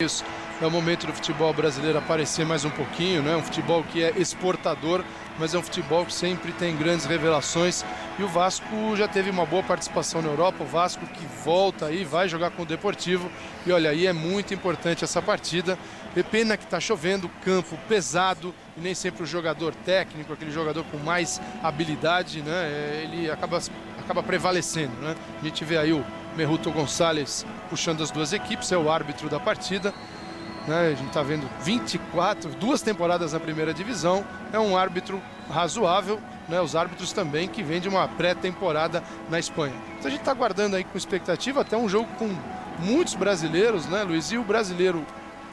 Isso é o momento do futebol brasileiro aparecer mais um pouquinho, né? Um futebol que é exportador, mas é um futebol que sempre tem grandes revelações. E o Vasco já teve uma boa participação na Europa, o Vasco que volta aí, vai jogar com o Deportivo. E olha, aí é muito importante essa partida. É pena que está chovendo, campo pesado, e nem sempre o jogador técnico, aquele jogador com mais habilidade, né? Ele acaba prevalecendo, né? A gente vê aí o Merruto Gonçalves puxando as duas equipes, é o árbitro da partida, né? A gente está vendo 2 temporadas na primeira divisão, é um árbitro razoável, né? Os árbitros também que vêm de uma pré-temporada na Espanha. Então a gente está aguardando aí com expectativa até um jogo com muitos brasileiros, né, Luiz? E o brasileiro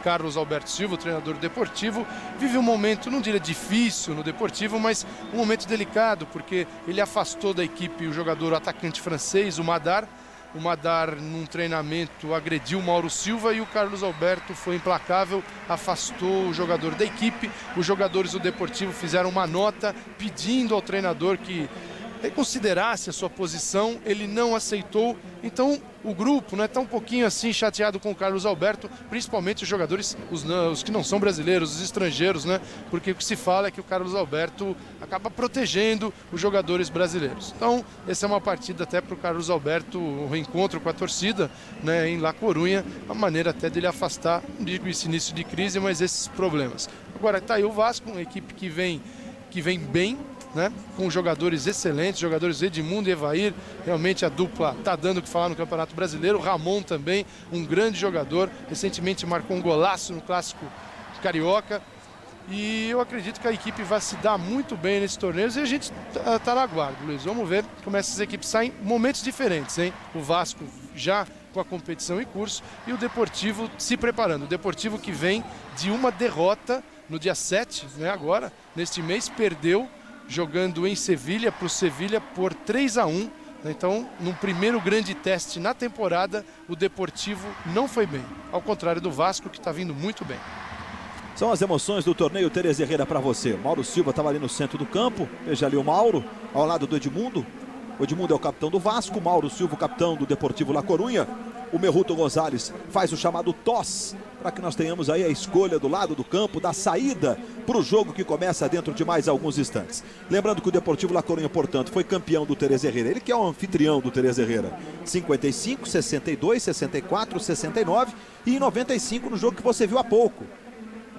Carlos Alberto Silva, o treinador do Deportivo, vive um momento, não diria difícil no Deportivo, mas um momento delicado, porque ele afastou da equipe o jogador, o atacante francês, o Madar. O Madar, num treinamento, agrediu o Mauro Silva e o Carlos Alberto foi implacável, afastou o jogador da equipe. Os jogadores do Deportivo fizeram uma nota pedindo ao treinador que reconsiderasse a sua posição, ele não aceitou. Então o grupo, né, está um pouquinho assim chateado com o Carlos Alberto, principalmente os jogadores, os que não são brasileiros, os estrangeiros, né? Porque o que se fala é que o Carlos Alberto acaba protegendo os jogadores brasileiros. Então essa é uma partida até para o Carlos Alberto, o reencontro com a torcida, né, em La Coruña, uma maneira até dele afastar, não digo esse início de crise, mas esses problemas. Agora está aí o Vasco, uma equipe que vem bem, né, com jogadores excelentes, jogadores Edmundo e Evair, realmente a dupla está dando o que falar no Campeonato Brasileiro. Ramon também, um grande jogador, recentemente marcou um golaço no Clássico Carioca. E eu acredito que a equipe vai se dar muito bem nesses torneios e a gente está na guarda, Luiz. Vamos ver como essas equipes saem em momentos diferentes, hein? O Vasco já com a competição em curso e o Deportivo se preparando. O Deportivo que vem de uma derrota no dia 7, né, agora, neste mês, perdeu jogando em Sevilha para o Sevilha por 3-1. Então, no primeiro grande teste na temporada, o Deportivo não foi bem, ao contrário do Vasco, que está vindo muito bem. São as emoções do torneio Tereza Herrera para você. Mauro Silva estava ali no centro do campo, veja ali o Mauro, ao lado do Edmundo. O Edmundo é o capitão do Vasco, Mauro Silva o capitão do Deportivo La Coruña. O Merruto Gonçalves faz o chamado toss, para que nós tenhamos aí a escolha do lado do campo, da saída para o jogo que começa dentro de mais alguns instantes. Lembrando que o Deportivo La Coruña, portanto, foi campeão do Tereza Herrera. Ele que é o anfitrião do Tereza Herrera. 55, 62, 64, 69 e em 95 no jogo que você viu há pouco.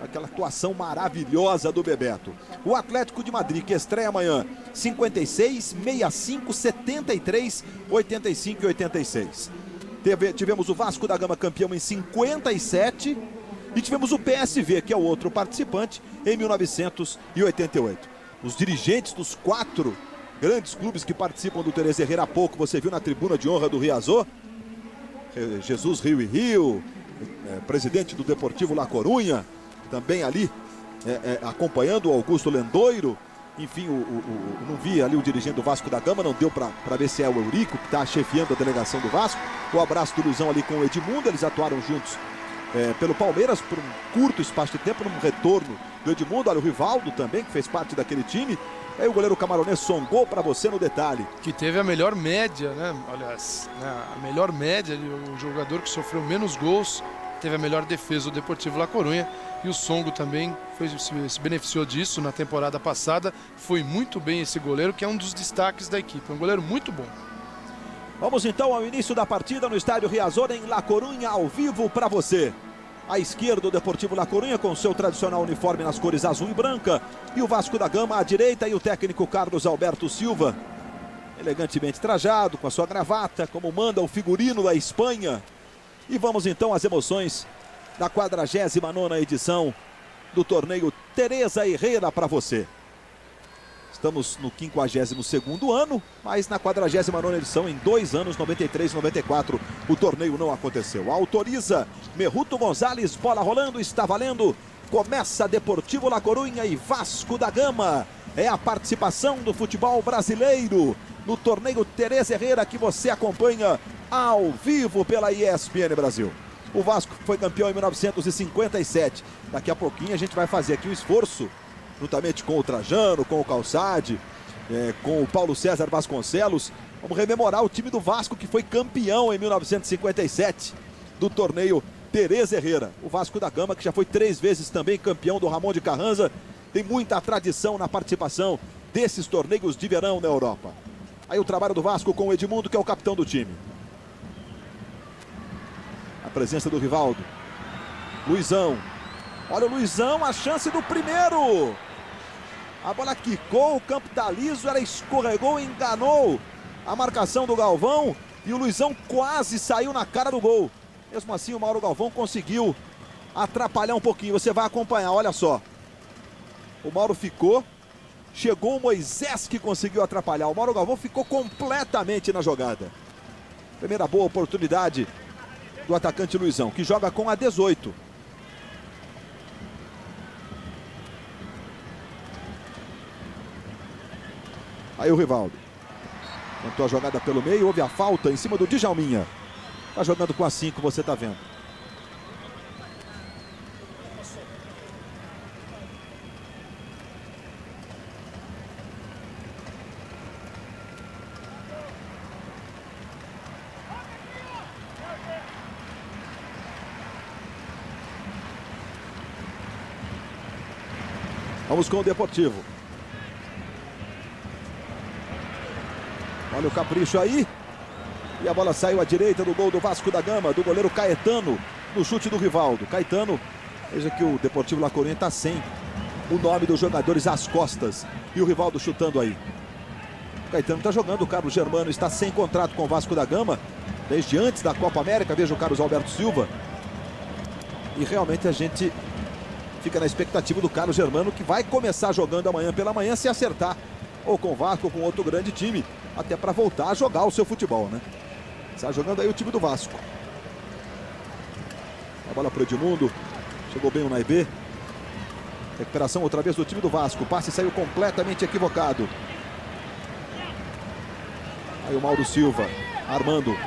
Aquela atuação maravilhosa do Bebeto. O Atlético de Madrid, que estreia amanhã, 56, 65, 73, 85 e 86. Tivemos o Vasco da Gama campeão em 57 e tivemos o PSV, que é o outro participante, em 1988. Os dirigentes dos 4 grandes clubes que participam do Tereza Herrera há pouco, você viu na tribuna de honra do Riazor, Jesus Rio e Rio, presidente do Deportivo La Coruña, também ali acompanhando o Augusto Lendoiro. Enfim, não vi ali o dirigente do Vasco da Gama, não deu para ver se é o Eurico que está chefiando a delegação do Vasco. O abraço do Luizão ali com o Edmundo, eles atuaram juntos pelo Palmeiras por um curto espaço de tempo, num retorno do Edmundo. Olha o Rivaldo também, que fez parte daquele time. Aí o goleiro camaronês Songou para você no detalhe. Que teve a melhor média, né? Aliás, a melhor média, o jogador que sofreu menos gols, teve a melhor defesa, o Deportivo La Coruña. E o Songo também se beneficiou disso na temporada passada. Foi muito bem esse goleiro, que é um dos destaques da equipe. É um goleiro muito bom. Vamos então ao início da partida no estádio Riazor, em La Coruña, ao vivo para você. À esquerda, o Deportivo La Coruña com seu tradicional uniforme nas cores azul e branca. E o Vasco da Gama à direita e o técnico Carlos Alberto Silva, elegantemente trajado, com a sua gravata, como manda o figurino da Espanha. E vamos então às emoções da 49ª edição do torneio Tereza Herrera para você. Estamos no 52º ano, mas na 49ª edição, em 2 anos, 93 e 94, o torneio não aconteceu. Autoriza Merruto Gonçalves, bola rolando, está valendo. Começa Deportivo La Coruña e Vasco da Gama. É a participação do futebol brasileiro no torneio Tereza Herrera, que você acompanha ao vivo pela ESPN Brasil. O Vasco foi campeão em 1957. Daqui a pouquinho a gente vai fazer aqui um esforço, juntamente com o Trajano, com o Calçade, com o Paulo César Vasconcelos. Vamos rememorar o time do Vasco que foi campeão em 1957 do torneio Tereza Herrera. O Vasco da Gama, que já foi 3 vezes também campeão do Ramon de Carranza, tem muita tradição na participação desses torneios de verão na Europa. Aí o trabalho do Vasco com o Edmundo, que é o capitão do time. A presença do Rivaldo. Luizão. Olha o Luizão, a chance do primeiro. A bola quicou, o campo tá liso, ela escorregou, enganou a marcação do Galvão e o Luizão quase saiu na cara do gol. Mesmo assim, o Mauro Galvão conseguiu atrapalhar um pouquinho. Você vai acompanhar, olha só. O Mauro ficou, chegou o Moisés que conseguiu atrapalhar. O Mauro Galvão ficou completamente na jogada. Primeira boa oportunidade do atacante Luizão, que joga com a 18. Aí o Rivaldo. Tentou a jogada pelo meio, houve a falta em cima do Djalminha. Tá jogando com a 5, você tá vendo. Vamos com o Deportivo. Olha o capricho aí. E a bola saiu à direita do gol do Vasco da Gama, do goleiro Caetano, no chute do Rivaldo. Caetano, veja que o Deportivo La Coruña está sem o nome dos jogadores às costas. E o Rivaldo chutando aí. O Caetano está jogando, o Carlos Germano está sem contrato com o Vasco da Gama, desde antes da Copa América. Veja o Carlos Alberto Silva. E realmente a gente fica na expectativa do Carlos Germano, que vai começar jogando amanhã pela manhã, se acertar. Ou com o Vasco ou com outro grande time. Até para voltar a jogar o seu futebol, né? Está jogando aí o time do Vasco. A bola para o Edmundo. Chegou bem o Naibê. Recuperação outra vez do time do Vasco. O passe saiu completamente equivocado. Aí o Mauro Silva armando.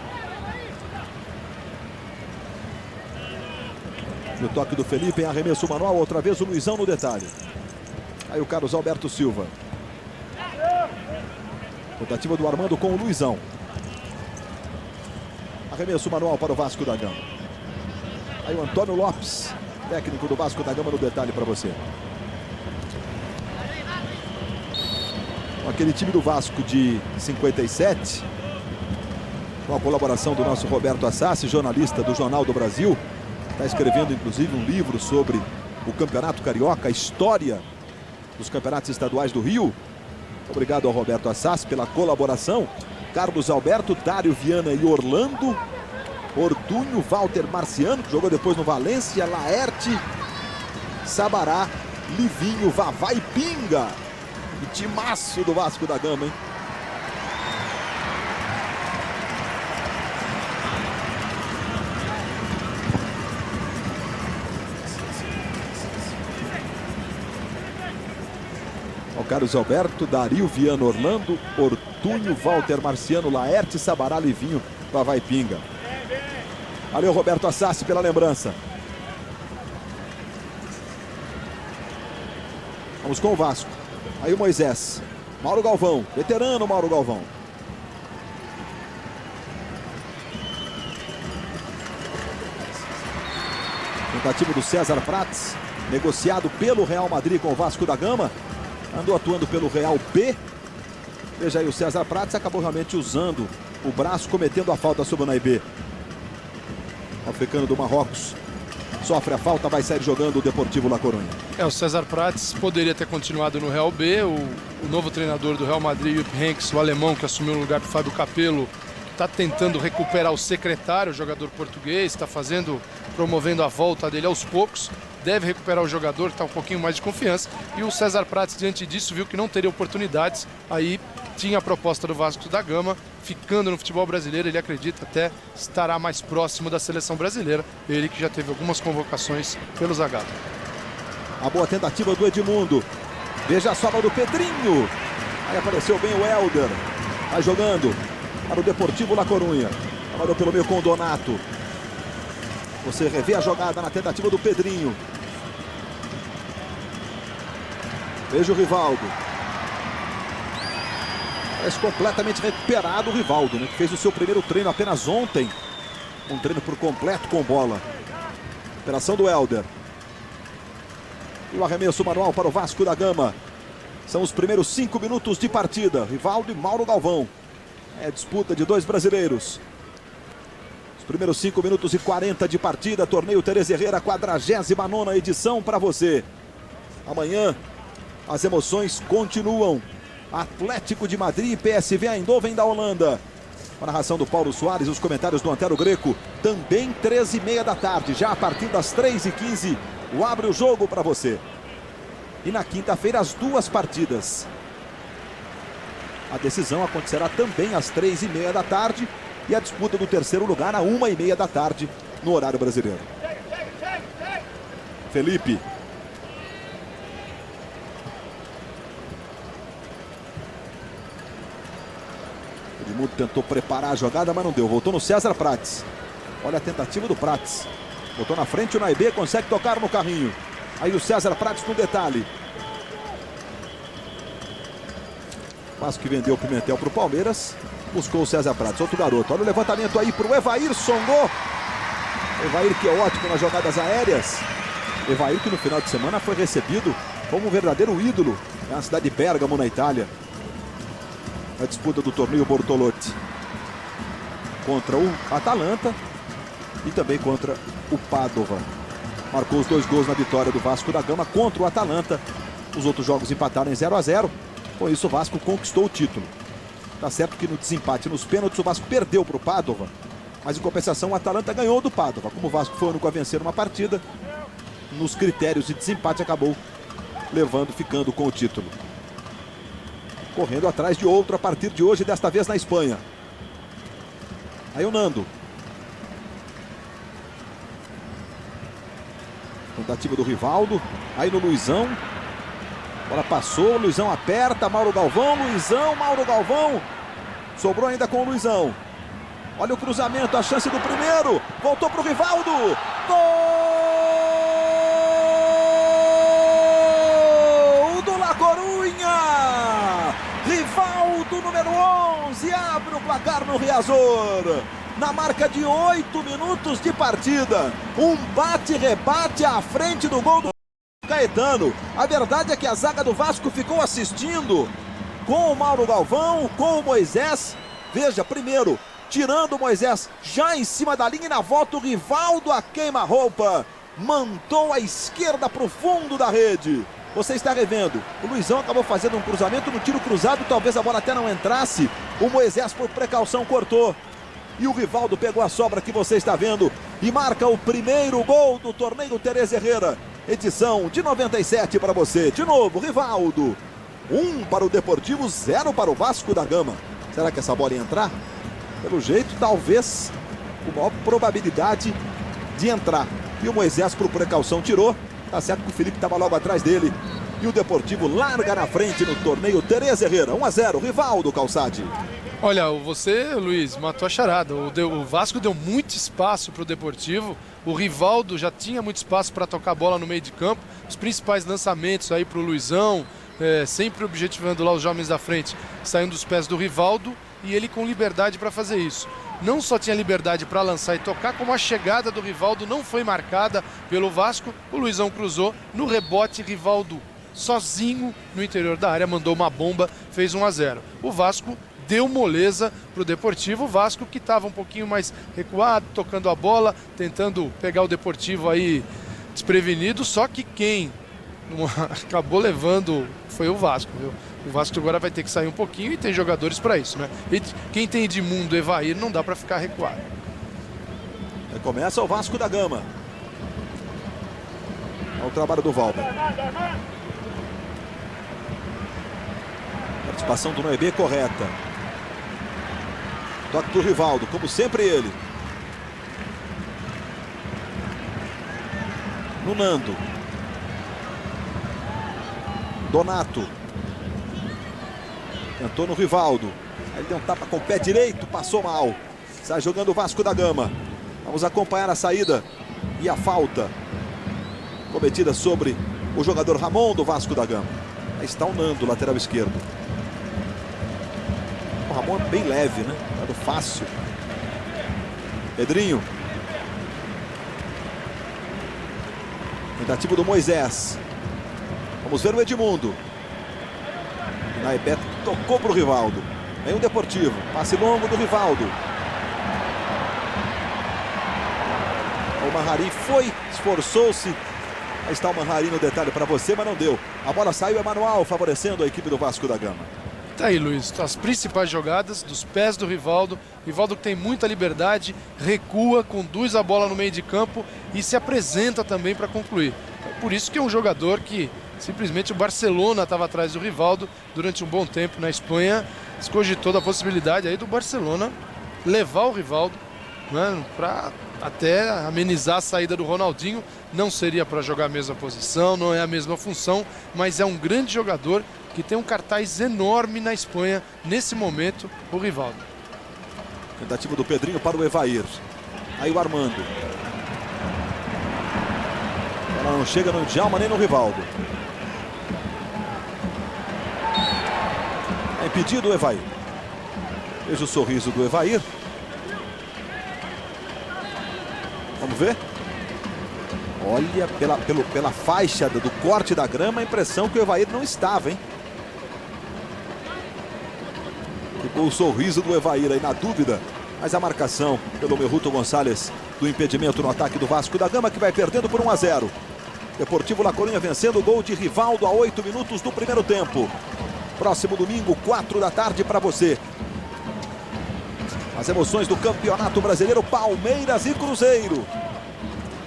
E o toque do Felipe em arremesso manual. Outra vez o Luizão no detalhe. Aí o Carlos Alberto Silva. Tentativa do Armando com o Luizão. Arremesso manual para o Vasco da Gama. Aí o Antônio Lopes, técnico do Vasco da Gama, no detalhe para você. Aquele time do Vasco de 57, com a colaboração do nosso Roberto Assassi, jornalista do Jornal do Brasil. Está escrevendo inclusive um livro sobre o Campeonato Carioca, a história dos campeonatos estaduais do Rio. Obrigado ao Roberto Assassi pela colaboração. Carlos Alberto, Dário Viana e Orlando. Ortunho, Walter Marciano, que jogou depois no Valência. Laerte, Sabará, Livinho, Vavá e Pinga. E timaço do Vasco da Gama, hein? Carlos Alberto, Dario Viana, Orlando, Ortunho, Walter Marciano, Laerte, Sabará, Livinho, Vavá e Pinga. Valeu, Roberto Assassi, pela lembrança. Vamos com o Vasco. Aí o Moisés. Mauro Galvão, veterano Mauro Galvão. Tentativa do César Prates, negociado pelo Real Madrid com o Vasco da Gama. Andou atuando pelo Real B. Veja aí o César Prates, acabou realmente usando o braço, cometendo a falta sobre o Naibê. O africano do Marrocos sofre a falta, vai sair jogando o Deportivo La Coruña. O César Prates poderia ter continuado no Real B. O novo treinador do Real Madrid, Jupp Heynckes, o alemão que assumiu no lugar do Fábio Capello, está tentando recuperar o secretário, o jogador português, está promovendo a volta dele aos poucos. Deve recuperar o jogador, está um pouquinho mais de confiança. E o César Prates, diante disso, viu que não teria oportunidades. Aí tinha a proposta do Vasco da Gama, ficando no futebol brasileiro. Ele acredita até estará mais próximo da seleção brasileira. Ele que já teve algumas convocações pelo Zagallo. A boa tentativa do Edmundo. Veja a sobra do Pedrinho. Aí apareceu bem o Helder. Vai jogando para o Deportivo La Coruña. Trabalhou pelo meio com o Donato. Você revê a jogada na tentativa do Pedrinho. Veja o Rivaldo. Parece completamente recuperado o Rivaldo, né? Que fez o seu primeiro treino apenas ontem. Um treino por completo com bola. Operação do Helder. E o arremesso manual para o Vasco da Gama. São os primeiros 5 minutos de partida. Rivaldo e Mauro Galvão. É disputa de 2 brasileiros. Os primeiros 5 minutos e 40 de partida. Torneio Tereza Herrera, 49ª edição para você. Amanhã as emoções continuam. Atlético de Madrid e PSV Eindhoven da Holanda. A narração do Paulo Soares e os comentários do Antero Greco. Também 13h30 da tarde. Já a partir das 3h15, o Abre o Jogo para você. E na quinta-feira, as 2 partidas. A decisão acontecerá também às 3h30 da tarde. E a disputa do terceiro lugar às 1h30 da tarde, no horário brasileiro. Felipe. Edmundo tentou preparar a jogada, mas não deu. Voltou no César Prates. Olha a tentativa do Prates. Botou na frente o Naibê, consegue tocar no carrinho. Aí o César Prates no detalhe. Vasco que vendeu o Pimentel para o Palmeiras. Buscou o César Prates, outro garoto. Olha o levantamento aí para o Evair Songô. Evair que é ótimo nas jogadas aéreas. Evair que no final de semana foi recebido como um verdadeiro ídolo na cidade de Bérgamo, na Itália. A disputa do torneio Bortolotti contra o Atalanta e também contra o Padova. Marcou os 2 gols na vitória do Vasco da Gama contra o Atalanta. Os outros jogos empataram em 0-0. Com isso o Vasco conquistou o título. Tá certo que no desempate nos pênaltis o Vasco perdeu para o Padova, mas em compensação o Atalanta ganhou do Padova. Como o Vasco foi o único a vencer uma partida, nos critérios de desempate acabou ficando com o título. Correndo atrás de outro a partir de hoje, desta vez na Espanha. Aí o Nando. Tentativa do Rivaldo. Aí no Luizão. Bola passou, Luizão aperta, Mauro Galvão, Luizão, Mauro Galvão. Sobrou ainda com o Luizão. Olha o cruzamento, a chance do primeiro. Voltou para o Rivaldo. Gol do La Coruña. Rivaldo, número 11, abre o placar no Riazor. Na marca de 8 minutos de partida. Um bate-rebate à frente do gol do Caetano. A verdade é que a zaga do Vasco ficou assistindo com o Mauro Galvão, com o Moisés. Veja, primeiro, tirando o Moisés já em cima da linha, e na volta o Rivaldo a queima-roupa. Mandou a esquerda para o fundo da rede. Você está revendo. O Luizão acabou fazendo um cruzamento no tiro cruzado. Talvez a bola até não entrasse. O Moisés, por precaução, cortou. E o Rivaldo pegou a sobra que você está vendo. E marca o primeiro gol do torneio Tereza Herrera. Edição de 97 para você. De novo, Rivaldo. 1 para o Deportivo, 0 para o Vasco da Gama. Será que essa bola ia entrar? Pelo jeito, talvez com maior probabilidade de entrar. E o Moisés, por precaução, tirou. Tá certo que o Felipe estava logo atrás dele. E o Deportivo larga na frente no torneio Tereza Herrera. 1-0, Rivaldo Calçade. Olha, você, Luiz, matou a charada. O Vasco deu muito espaço para o Deportivo. O Rivaldo já tinha muito espaço para tocar a bola no meio de campo. Os principais lançamentos aí para o Luizão, sempre objetivando lá os jovens da frente, saindo dos pés do Rivaldo, e ele com liberdade para fazer isso. Não só tinha liberdade para lançar e tocar, como a chegada do Rivaldo não foi marcada pelo Vasco. O Luizão cruzou, no rebote, Rivaldo sozinho no interior da área, mandou uma bomba, fez 1-0. O Vasco deu moleza para o Deportivo. O Vasco que estava um pouquinho mais recuado, tocando a bola, tentando pegar o Deportivo aí desprevenido, só que quem acabou levando foi o Vasco, viu? O Vasco agora vai ter que sair um pouquinho e tem jogadores para isso, né? E quem tem Edmundo, Evair, não dá para ficar recuado. Começa o Vasco da Gama. Olha o trabalho do Valber. Participação do Noebê correta. Toque do Rivaldo, como sempre ele. No Nando. Donato. Tentou no Rivaldo. Aí deu um tapa com o pé direito, passou mal. Sai jogando o Vasco da Gama. Vamos acompanhar a saída e a falta cometida sobre o jogador Ramon do Vasco da Gama. Aí está o Nando, lateral esquerdo. O Ramon é bem leve, né? Dado fácil. Pedrinho. Tentativa do Moisés. Vamos ver o Edmundo. Naibé tocou para o Rivaldo. Vem o Deportivo. Passe longo do Rivaldo. O Manharim foi, esforçou-se. Aí está o Manharim no detalhe para você, mas não deu. A bola saiu, é manual, favorecendo a equipe do Vasco da Gama. Tá aí, Luiz, as principais jogadas dos pés do Rivaldo. Rivaldo que tem muita liberdade, recua, conduz a bola no meio de campo e se apresenta também para concluir. É por isso que é um jogador que simplesmente o Barcelona estava atrás do Rivaldo durante um bom tempo na Espanha. Se cogitou da possibilidade aí do Barcelona levar o Rivaldo, né, para até amenizar a saída do Ronaldinho. Não seria para jogar a mesma posição, não é a mesma função, mas é um grande jogador que tem um cartaz enorme na Espanha nesse momento, o Rivaldo. Tentativa do Pedrinho para o Evair. Aí o Armando. Ela não chega no Djalma nem no Rivaldo. É impedido o Evair. Veja o sorriso do Evair. Vamos ver. Olha, pela faixa do corte da grama, a impressão que o Evair não estava, hein? Ficou o sorriso do Evair aí na dúvida. Mas a marcação pelo Merruto Gonçalves do impedimento no ataque do Vasco da Gama, que vai perdendo por 1-0. Deportivo La Coruña vencendo o gol de Rivaldo a 8 minutos do primeiro tempo. Próximo domingo, 4 da tarde para você. As emoções do Campeonato Brasileiro, Palmeiras e Cruzeiro.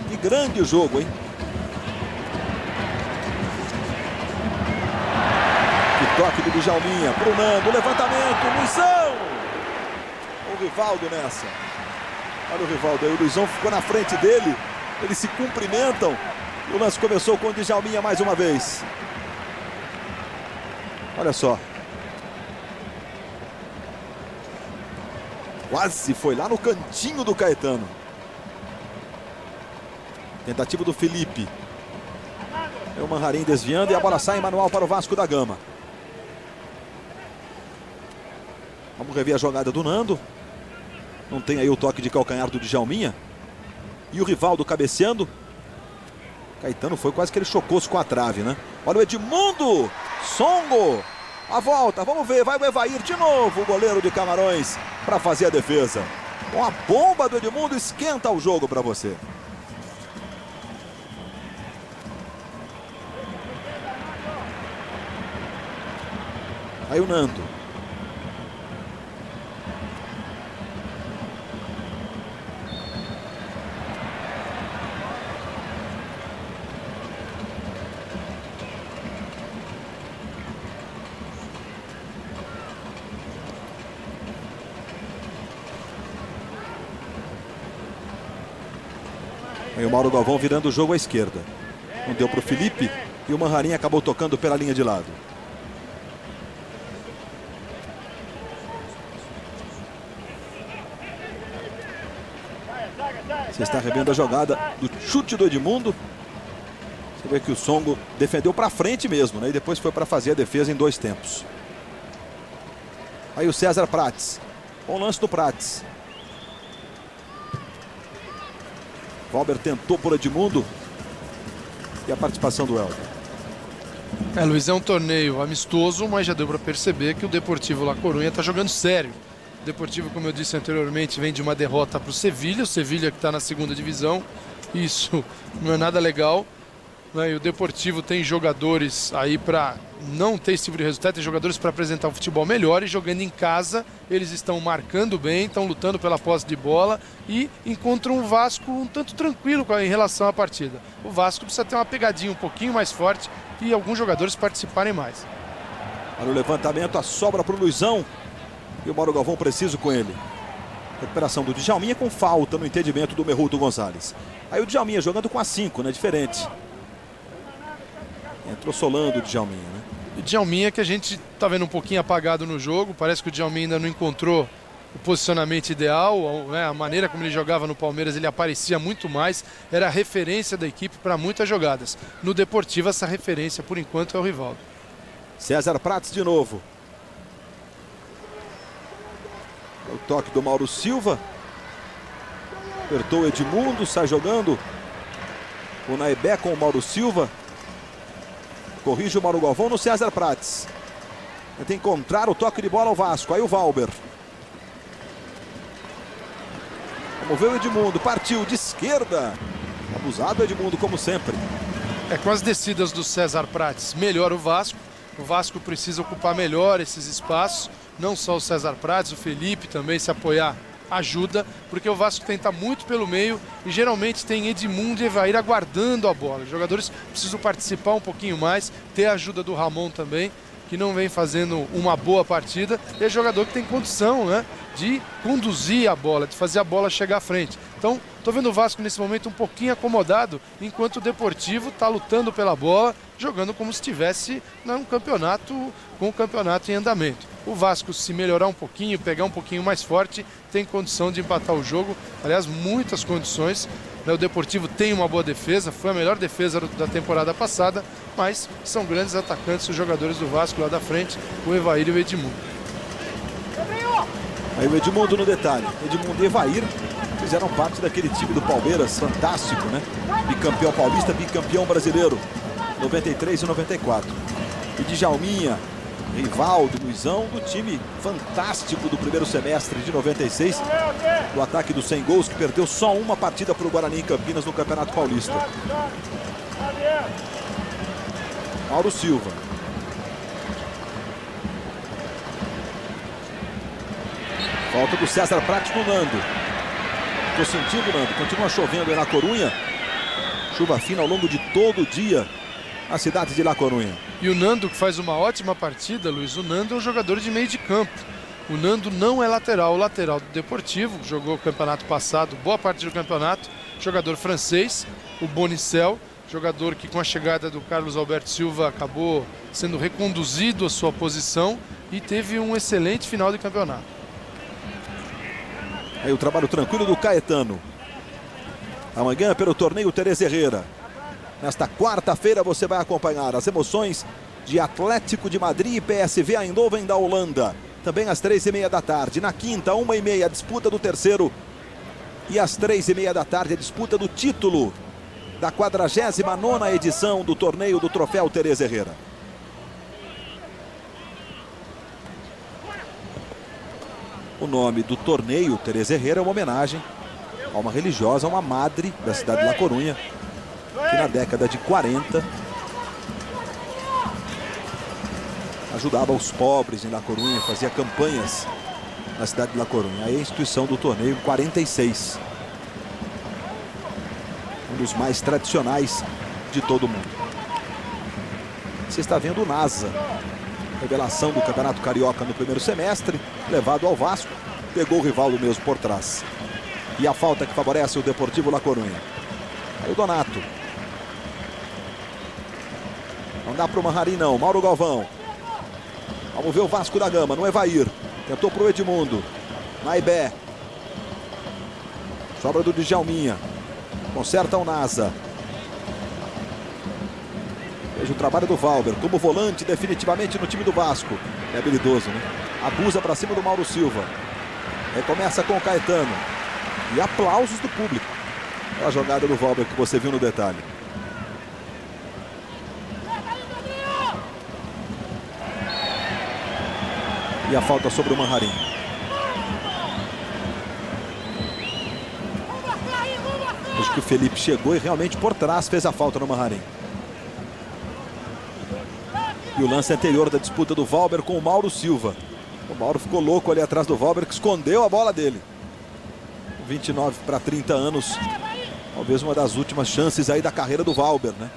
Que grande jogo, hein? Que toque do Djalminha pro Nando, levantamento, Luizão! O Rivaldo nessa. Olha o Rivaldo aí, o Luizão ficou na frente dele. Eles se cumprimentam. E o lance começou com o Djalminha mais uma vez. Olha só. Quase foi lá no cantinho do Caetano. Tentativa do Felipe. É o Manharim desviando e a bola sai manual para o Vasco da Gama. Vamos rever a jogada do Nando. Não tem aí o toque de calcanhar do Djalminha. E o Rivaldo cabeceando. Caetano foi quase que ele chocou-se com a trave, né? Olha o Edmundo. Songo. A volta, vamos ver, vai o Evair de novo, o goleiro de Camarões, para fazer a defesa. Com a bomba do Edmundo, esquenta o jogo para você. Aí o Nando. Aí o Mauro Galvão virando o jogo à esquerda. Não deu para o Felipe e o Manharim acabou tocando pela linha de lado. Você está revendo a jogada do chute do Edmundo. Você vê que o Songo defendeu para frente mesmo, né? E depois foi para fazer a defesa em 2 tempos. Aí o César Prates. Bom lance do Prates. Valber tentou por Edmundo. E a participação do Helder. Luiz, é um torneio amistoso, mas já deu para perceber que o Deportivo La Coruña está jogando sério. O Deportivo, como eu disse anteriormente, vem de uma derrota para o Sevilha. O Sevilha que está na 2ª divisão. Isso não é nada legal. E o Deportivo tem jogadores aí para não ter esse tipo de resultado, tem jogadores para apresentar um futebol melhor, e jogando em casa eles estão marcando bem, estão lutando pela posse de bola e encontram o Vasco um tanto tranquilo em relação à partida. O Vasco precisa ter uma pegadinha um pouquinho mais forte e alguns jogadores participarem mais. Olha o levantamento, a sobra para o Luizão e o Mauro Galvão preciso com ele. Recuperação do Djalminha com falta no entendimento do Merruto Gonçalves. Aí o Djalminha jogando com a 5, né? Diferente. Entrou solando o Djalminha, né? O Djalminha que a gente tá vendo um pouquinho apagado no jogo. Parece que o Djalminha ainda não encontrou o posicionamento ideal, né? A maneira como ele jogava no Palmeiras, ele aparecia muito mais. Era a referência da equipe para muitas jogadas. No Deportivo, essa referência, por enquanto, é o Rivaldo. César Prates de novo. O toque do Mauro Silva. Apertou o Edmundo, sai jogando. O Naibé com o Mauro Silva. Corrige o Mauro Galvão no César Prates. Tenta encontrar o toque de bola ao Vasco. Aí o Valber. Vamos ver o Edmundo. Partiu de esquerda. Abusado o Edmundo, como sempre. Com as descidas do César Prates, melhora o Vasco. O Vasco precisa ocupar melhor esses espaços. Não só o César Prates, o Felipe também se apoiar ajuda, porque o Vasco tenta muito pelo meio e geralmente tem Edmundo e Evair aguardando a bola. Os jogadores precisam participar um pouquinho mais, ter a ajuda do Ramon também, que não vem fazendo uma boa partida, e é jogador que tem condição, né, de conduzir a bola, de fazer a bola chegar à frente. Então, estou vendo o Vasco nesse momento um pouquinho acomodado, enquanto o Deportivo está lutando pela bola, jogando como se estivesse num campeonato, com o campeonato em andamento. O Vasco, se melhorar um pouquinho, pegar um pouquinho mais forte, tem condição de empatar o jogo. Aliás, muitas condições. O Deportivo tem uma boa defesa, foi a melhor defesa da temporada passada, mas são grandes atacantes os jogadores do Vasco lá da frente, o Evair e o Edmundo. Aí o Edmundo no detalhe. Edmundo e Evair fizeram parte daquele time do Palmeiras, fantástico, né? Bicampeão paulista, bicampeão brasileiro, 93 e 94. E Djalminha, Rivaldo, Luizão, do time fantástico do primeiro semestre de 96, do ataque dos 100 gols, que perdeu só uma partida para o Guarani em Campinas no Campeonato Paulista. Mauro Silva. Falta do César Prates no Nando. Estou sentindo, Nando, continua chovendo aí na Corunha. Chuva fina ao longo de todo o dia na cidade de La Corunha. E o Nando, que faz uma ótima partida, Luiz, o Nando é um jogador de meio de campo. O Nando não é lateral, o lateral do Deportivo, jogou o campeonato passado, boa parte do campeonato, jogador francês, o Bonicel, jogador que com a chegada do Carlos Alberto Silva acabou sendo reconduzido à sua posição e teve um excelente final de campeonato. Aí o trabalho tranquilo do Caetano. Amanhã pelo torneio Teresa Herrera. Nesta quarta-feira você vai acompanhar as emoções de Atlético de Madrid e PSV Eindhoven da Holanda. Também às 3h30 da tarde. Na quinta, 1h30, a disputa do terceiro. E às 3h30 da tarde, a disputa do título da 49ª edição do torneio do Troféu Teresa Herrera. O nome do torneio Teresa Herrera é uma homenagem a uma religiosa, uma madre da cidade de La Corunha, que na década de 40 ajudava os pobres em La Corunha, fazia campanhas na cidade de La Corunha. Aí a instituição do torneio 46. Um dos mais tradicionais de todo o mundo. Você está vendo o NASA. Revelação do Campeonato Carioca no primeiro semestre, levado ao Vasco, pegou o Rivaldo mesmo por trás. E a falta que favorece o Deportivo La Corunha. Aí o Donato. Não dá para o Manharim não, Mauro Galvão. Vamos ver o Vasco da Gama, no Evair. Tentou para o Edmundo. Naibé. Sobra do Djalminha. Conserta o NASA. Veja o trabalho do Valber, como volante definitivamente no time do Vasco. É habilidoso, né? Abusa para cima do Mauro Silva. Recomeça com o Caetano. E aplausos do público. A jogada do Valber que você viu no detalhe. E a falta sobre o Manharim. Acho que o Felipe chegou e realmente por trás fez a falta no Manharim. E o lance anterior da disputa do Valber com o Mauro Silva. O Mauro ficou louco ali atrás do Valber, que escondeu a bola dele. 29 para 30 anos. Talvez uma das últimas chances aí da carreira do Valber, né?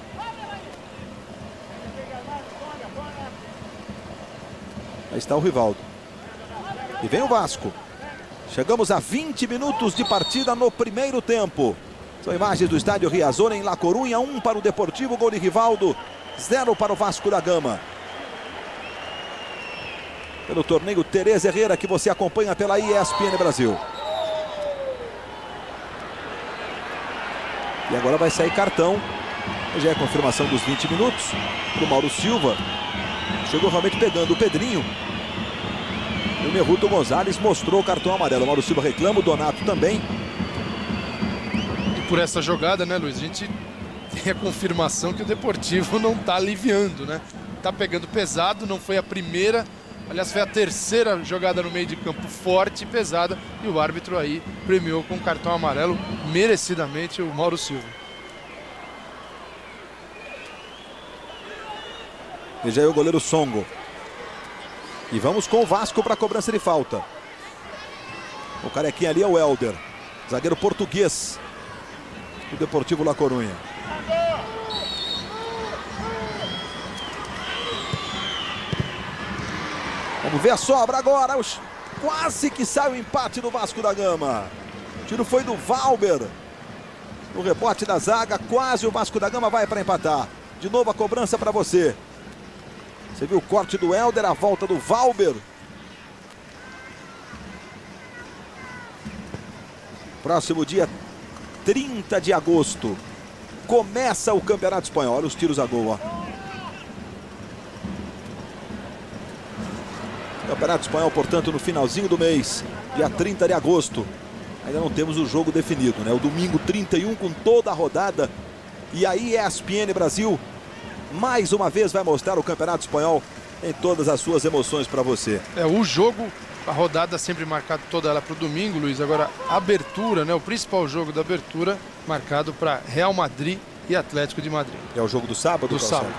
Aí está o Rivaldo. E vem o Vasco. Chegamos a 20 minutos de partida no primeiro tempo. São imagens do estádio Riazor em La Corunha. 1 para o Deportivo, gol de Rivaldo. 0 para o Vasco da Gama. Pelo torneio Teresa Herrera, que você acompanha pela ESPN Brasil. E agora vai sair cartão. Já é a confirmação dos 20 minutos para o Mauro Silva. Chegou realmente pegando o Pedrinho. E o Merruto Gonzalez mostrou o cartão amarelo. O Mauro Silva reclama, o Donato também. E por essa jogada, né, Luiz? A gente tem a confirmação que o Deportivo não está aliviando, né? Tá pegando pesado, não foi a primeira, aliás, foi a terceira jogada no meio de campo forte e pesada, e o árbitro aí premiou com cartão amarelo merecidamente o Mauro Silva. Veja aí o goleiro Songo. E vamos com o Vasco para a cobrança de falta. O carequinha ali é o Helder, zagueiro português do Deportivo La Coruña. Vamos ver a sobra agora. Quase que sai o empate do Vasco da Gama. O tiro foi do Valber. O rebote da zaga, quase o Vasco da Gama vai para empatar. De novo a cobrança para você. Você viu o corte do Helder, a volta do Valber. Próximo dia 30 de agosto. Começa o Campeonato Espanhol. Olha os tiros a gol, ó. Campeonato Espanhol, portanto, no finalzinho do mês, dia 30 de agosto. Ainda não temos o jogo definido, né? O domingo 31 com toda a rodada. E aí ESPN Brasil mais uma vez vai mostrar o Campeonato Espanhol em todas as suas emoções para você. O jogo, a rodada sempre marcada toda ela para o domingo, Luiz. Agora, a abertura, né? O principal jogo da abertura marcado para Real Madrid e Atlético de Madrid. É o jogo do sábado? Do sábado.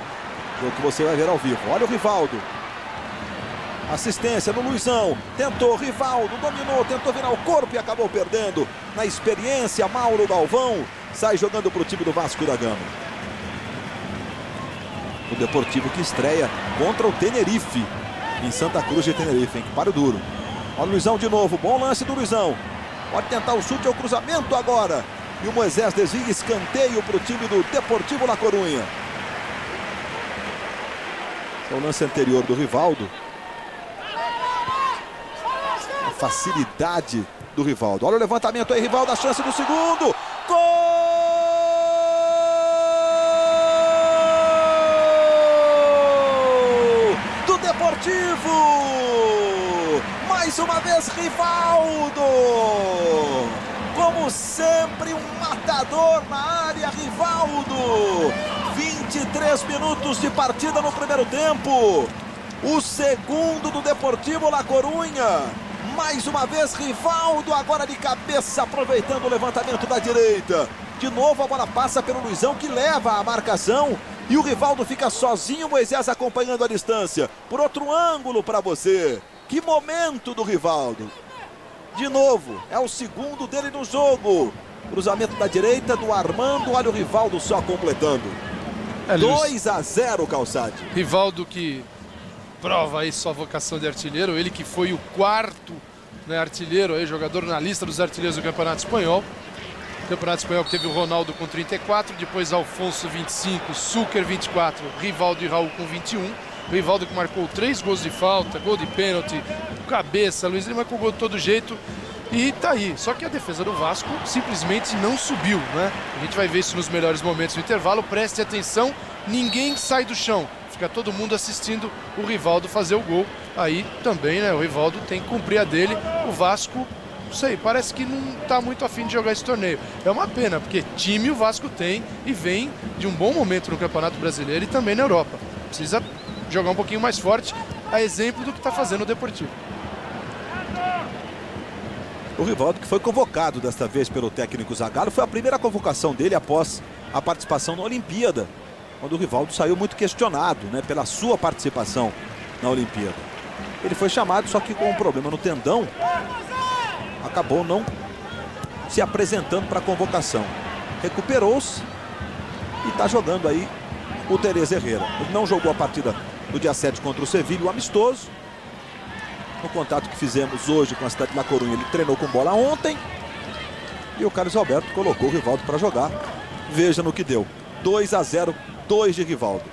O jogo que você vai ver ao vivo. Olha o Rivaldo. Assistência no Luizão. Tentou, Rivaldo, dominou, tentou virar o corpo e acabou perdendo. Na experiência, Mauro Galvão sai jogando para o time do Vasco da Gama. O Deportivo que estreia contra o Tenerife, em Santa Cruz de Tenerife, hein? Que páreo duro. Olha o Luizão de novo, bom lance do Luizão. Pode tentar o chute ao cruzamento agora. E o Moisés desvia, escanteio para o time do Deportivo La Coruña. É o lance anterior do Rivaldo. A facilidade do Rivaldo. Olha o levantamento aí, Rivaldo, a chance do segundo. Gol! Deportivo! Mais uma vez Rivaldo! Como sempre, um matador na área, Rivaldo! 23 minutos de partida no primeiro tempo. O segundo do Deportivo La Coruña. Mais uma vez Rivaldo, agora de cabeça, aproveitando o levantamento da direita. De novo a bola passa pelo Luizão, que leva a marcação. E o Rivaldo fica sozinho, Moisés acompanhando a distância. Por outro ângulo para você. Que momento do Rivaldo. De novo, é o segundo dele no jogo. Cruzamento da direita do Armando, olha o Rivaldo só completando. 2-0, Calçade. Rivaldo que prova aí sua vocação de artilheiro. Ele que foi o quarto, né, artilheiro, aí, jogador na lista dos artilheiros do Campeonato Espanhol. Campeonato Espanhol que teve o Ronaldo com 34, depois Alfonso 25, Súquer 24, Rivaldo e Raul com 21. O Rivaldo que marcou 3 gols de falta, gol de pênalti, cabeça, Luiz Lima marcou gol de todo jeito e tá aí. Só que a defesa do Vasco simplesmente não subiu, né? A gente vai ver isso nos melhores momentos do intervalo. Preste atenção, ninguém sai do chão. Fica todo mundo assistindo o Rivaldo fazer o gol. Aí também, né, o Rivaldo tem que cumprir a dele. O Vasco, não sei, parece que não está muito afim de jogar esse torneio. É uma pena, porque time o Vasco tem e vem de um bom momento no Campeonato Brasileiro e também na Europa. Precisa jogar um pouquinho mais forte, a exemplo do que está fazendo o Deportivo. O Rivaldo que foi convocado desta vez pelo técnico Zagallo, foi a primeira convocação dele após a participação na Olimpíada, quando o Rivaldo saiu muito questionado, né, pela sua participação na Olimpíada. Ele foi chamado, só que com um problema no tendão, acabou não se apresentando para a convocação. Recuperou-se e está jogando aí o Terez Herrera. Ele não jogou a partida do dia 7 contra o Sevilha, o amistoso. No contato que fizemos hoje com a cidade de La Coruña, ele treinou com bola ontem. E o Carlos Alberto colocou o Rivaldo para jogar. Veja no que deu. 2-0, 2 de Rivaldo.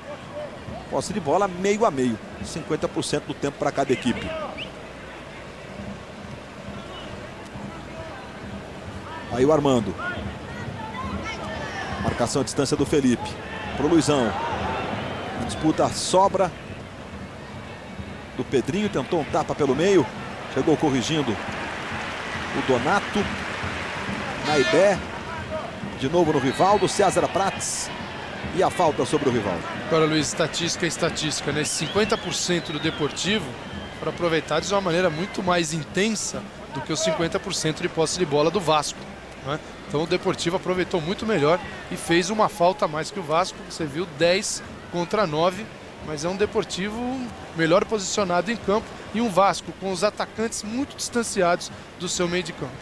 Posse de bola meio a meio. 50% do tempo para cada equipe. Aí o Armando. Marcação à distância do Felipe. Pro Luizão. Disputa a sobra do Pedrinho. Tentou um tapa pelo meio. Chegou corrigindo o Donato. Naibé. De novo no Rivaldo. César Prates. E a falta sobre o Rivaldo. Agora, Luiz, estatística é estatística, né? Esse 50% do Deportivo para aproveitar de uma maneira muito mais intensa do que os 50% de posse de bola do Vasco, né? Então o Deportivo aproveitou muito melhor e fez uma falta a mais que o Vasco. Você viu 10 contra 9, mas é um Deportivo melhor posicionado em campo e um Vasco com os atacantes muito distanciados do seu meio de campo.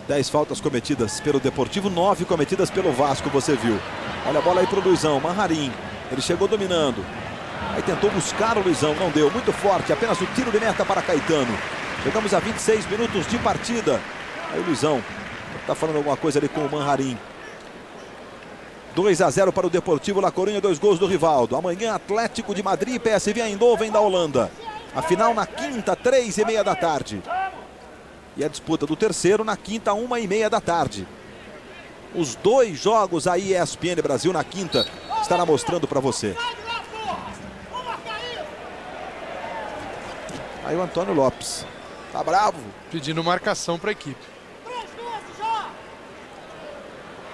10 faltas cometidas pelo Deportivo, 9 cometidas pelo Vasco, você viu. Olha a bola aí pro Luizão, Manharim. Ele chegou dominando. Aí tentou buscar o Luizão, não deu. Muito forte, apenas o tiro de meta para Caetano. Chegamos a 26 minutos de partida. Aí o Luizão tá falando alguma coisa ali com o Manharim. 2-0 para o Deportivo La Coruña, 2 gols do Rivaldo. Amanhã Atlético de Madrid e PSV Eindhoven da Holanda. A final na quinta, 3h30 da tarde. E a disputa do terceiro na quinta, 1h30 da tarde. Os 2 jogos a ESPN Brasil na quinta estará mostrando para você. Aí o Antônio Lopes tá bravo, pedindo marcação para a equipe.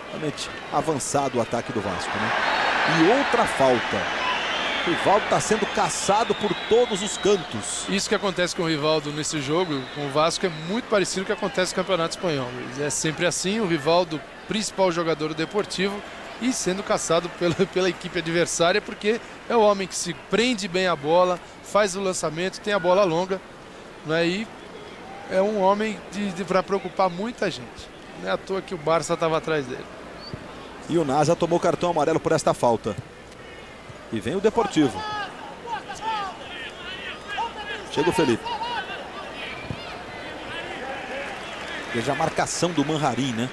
Realmente avançado o ataque do Vasco, né? E outra falta. O Rivaldo está sendo caçado por todos os cantos. Isso que acontece com o Rivaldo nesse jogo, com o Vasco, é muito parecido com o que acontece no Campeonato Espanhol. É sempre assim, o Rivaldo, principal jogador do Deportivo, e sendo caçado pela equipe adversária, porque é o homem que se prende bem a bola, faz o lançamento, tem a bola longa, né? E é um homem para preocupar muita gente. Não é à toa que o Barça estava atrás dele. E o Nasa tomou cartão amarelo por esta falta. E vem o Deportivo. Chega o Felipe. Veja a marcação do Manharim, né?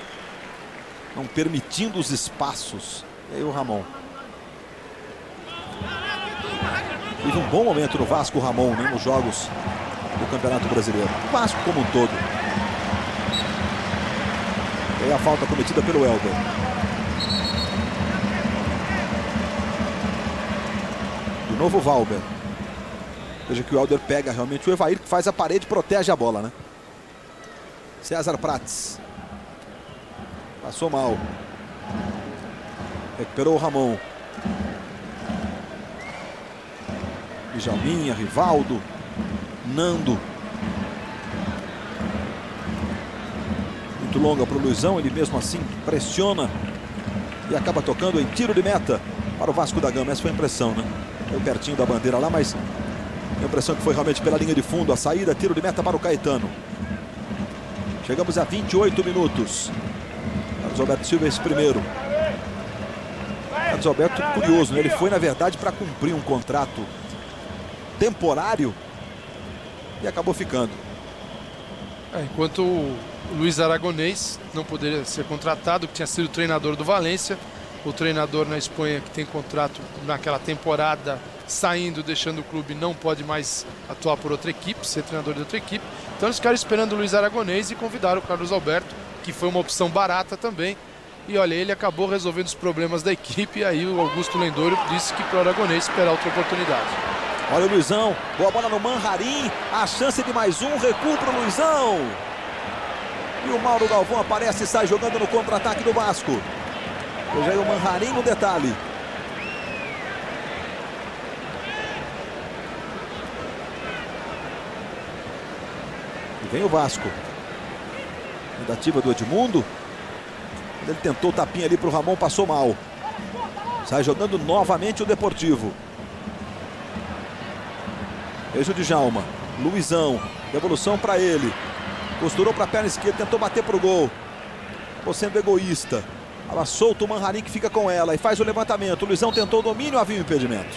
Não permitindo os espaços. E aí o Ramon. Teve um bom momento no Vasco, o Ramon, né? Nos jogos do Campeonato Brasileiro. O Vasco como um todo. E aí a falta cometida pelo Helder. De novo o Valber. Veja que o Helder pega realmente o Evair, que faz a parede e protege a bola, né? César Prates. Passou mal. Recuperou o Ramon. Djalminha, Rivaldo, Nando. Muito longa para o Luizão, ele mesmo assim pressiona e acaba tocando em tiro de meta para o Vasco da Gama. Essa foi a impressão, né? Foi pertinho da bandeira lá, mas a impressão que foi realmente pela linha de fundo. A saída, tiro de meta para o Caetano. Chegamos a 28 minutos. Carlos Alberto Silva esse primeiro. Carlos Alberto, curioso, né? Ele foi na verdade para cumprir um contrato temporário e acabou ficando. Enquanto o Luiz Aragonês não poderia ser contratado, que tinha sido treinador do Valência, o treinador na Espanha que tem contrato naquela temporada saindo, deixando o clube, não pode mais atuar por outra equipe, ser treinador de outra equipe. Então eles ficaram esperando o Luiz Aragonês e convidaram o Carlos Alberto, que foi uma opção barata também. E olha, ele acabou resolvendo os problemas da equipe, e aí o Augusto Lendouro disse que para o Aragonês esperar outra oportunidade. Olha o Luizão, boa bola no Manharim, a chance de mais um, recuo para o Luizão. E o Mauro Galvão aparece e sai jogando no contra-ataque do Vasco. Veja aí o Manharim no detalhe. E vem o Vasco. Tentativa do Edmundo. Ele tentou o tapinha ali para o Ramon, passou mal. Sai jogando novamente o Deportivo. Veja o Djalma. Luizão. Devolução para ele. Costurou para a perna esquerda, tentou bater para o gol. Acabou sendo egoísta. Ela solta o Manharim que fica com ela e faz o levantamento. O Luizão tentou o domínio, havia um impedimento.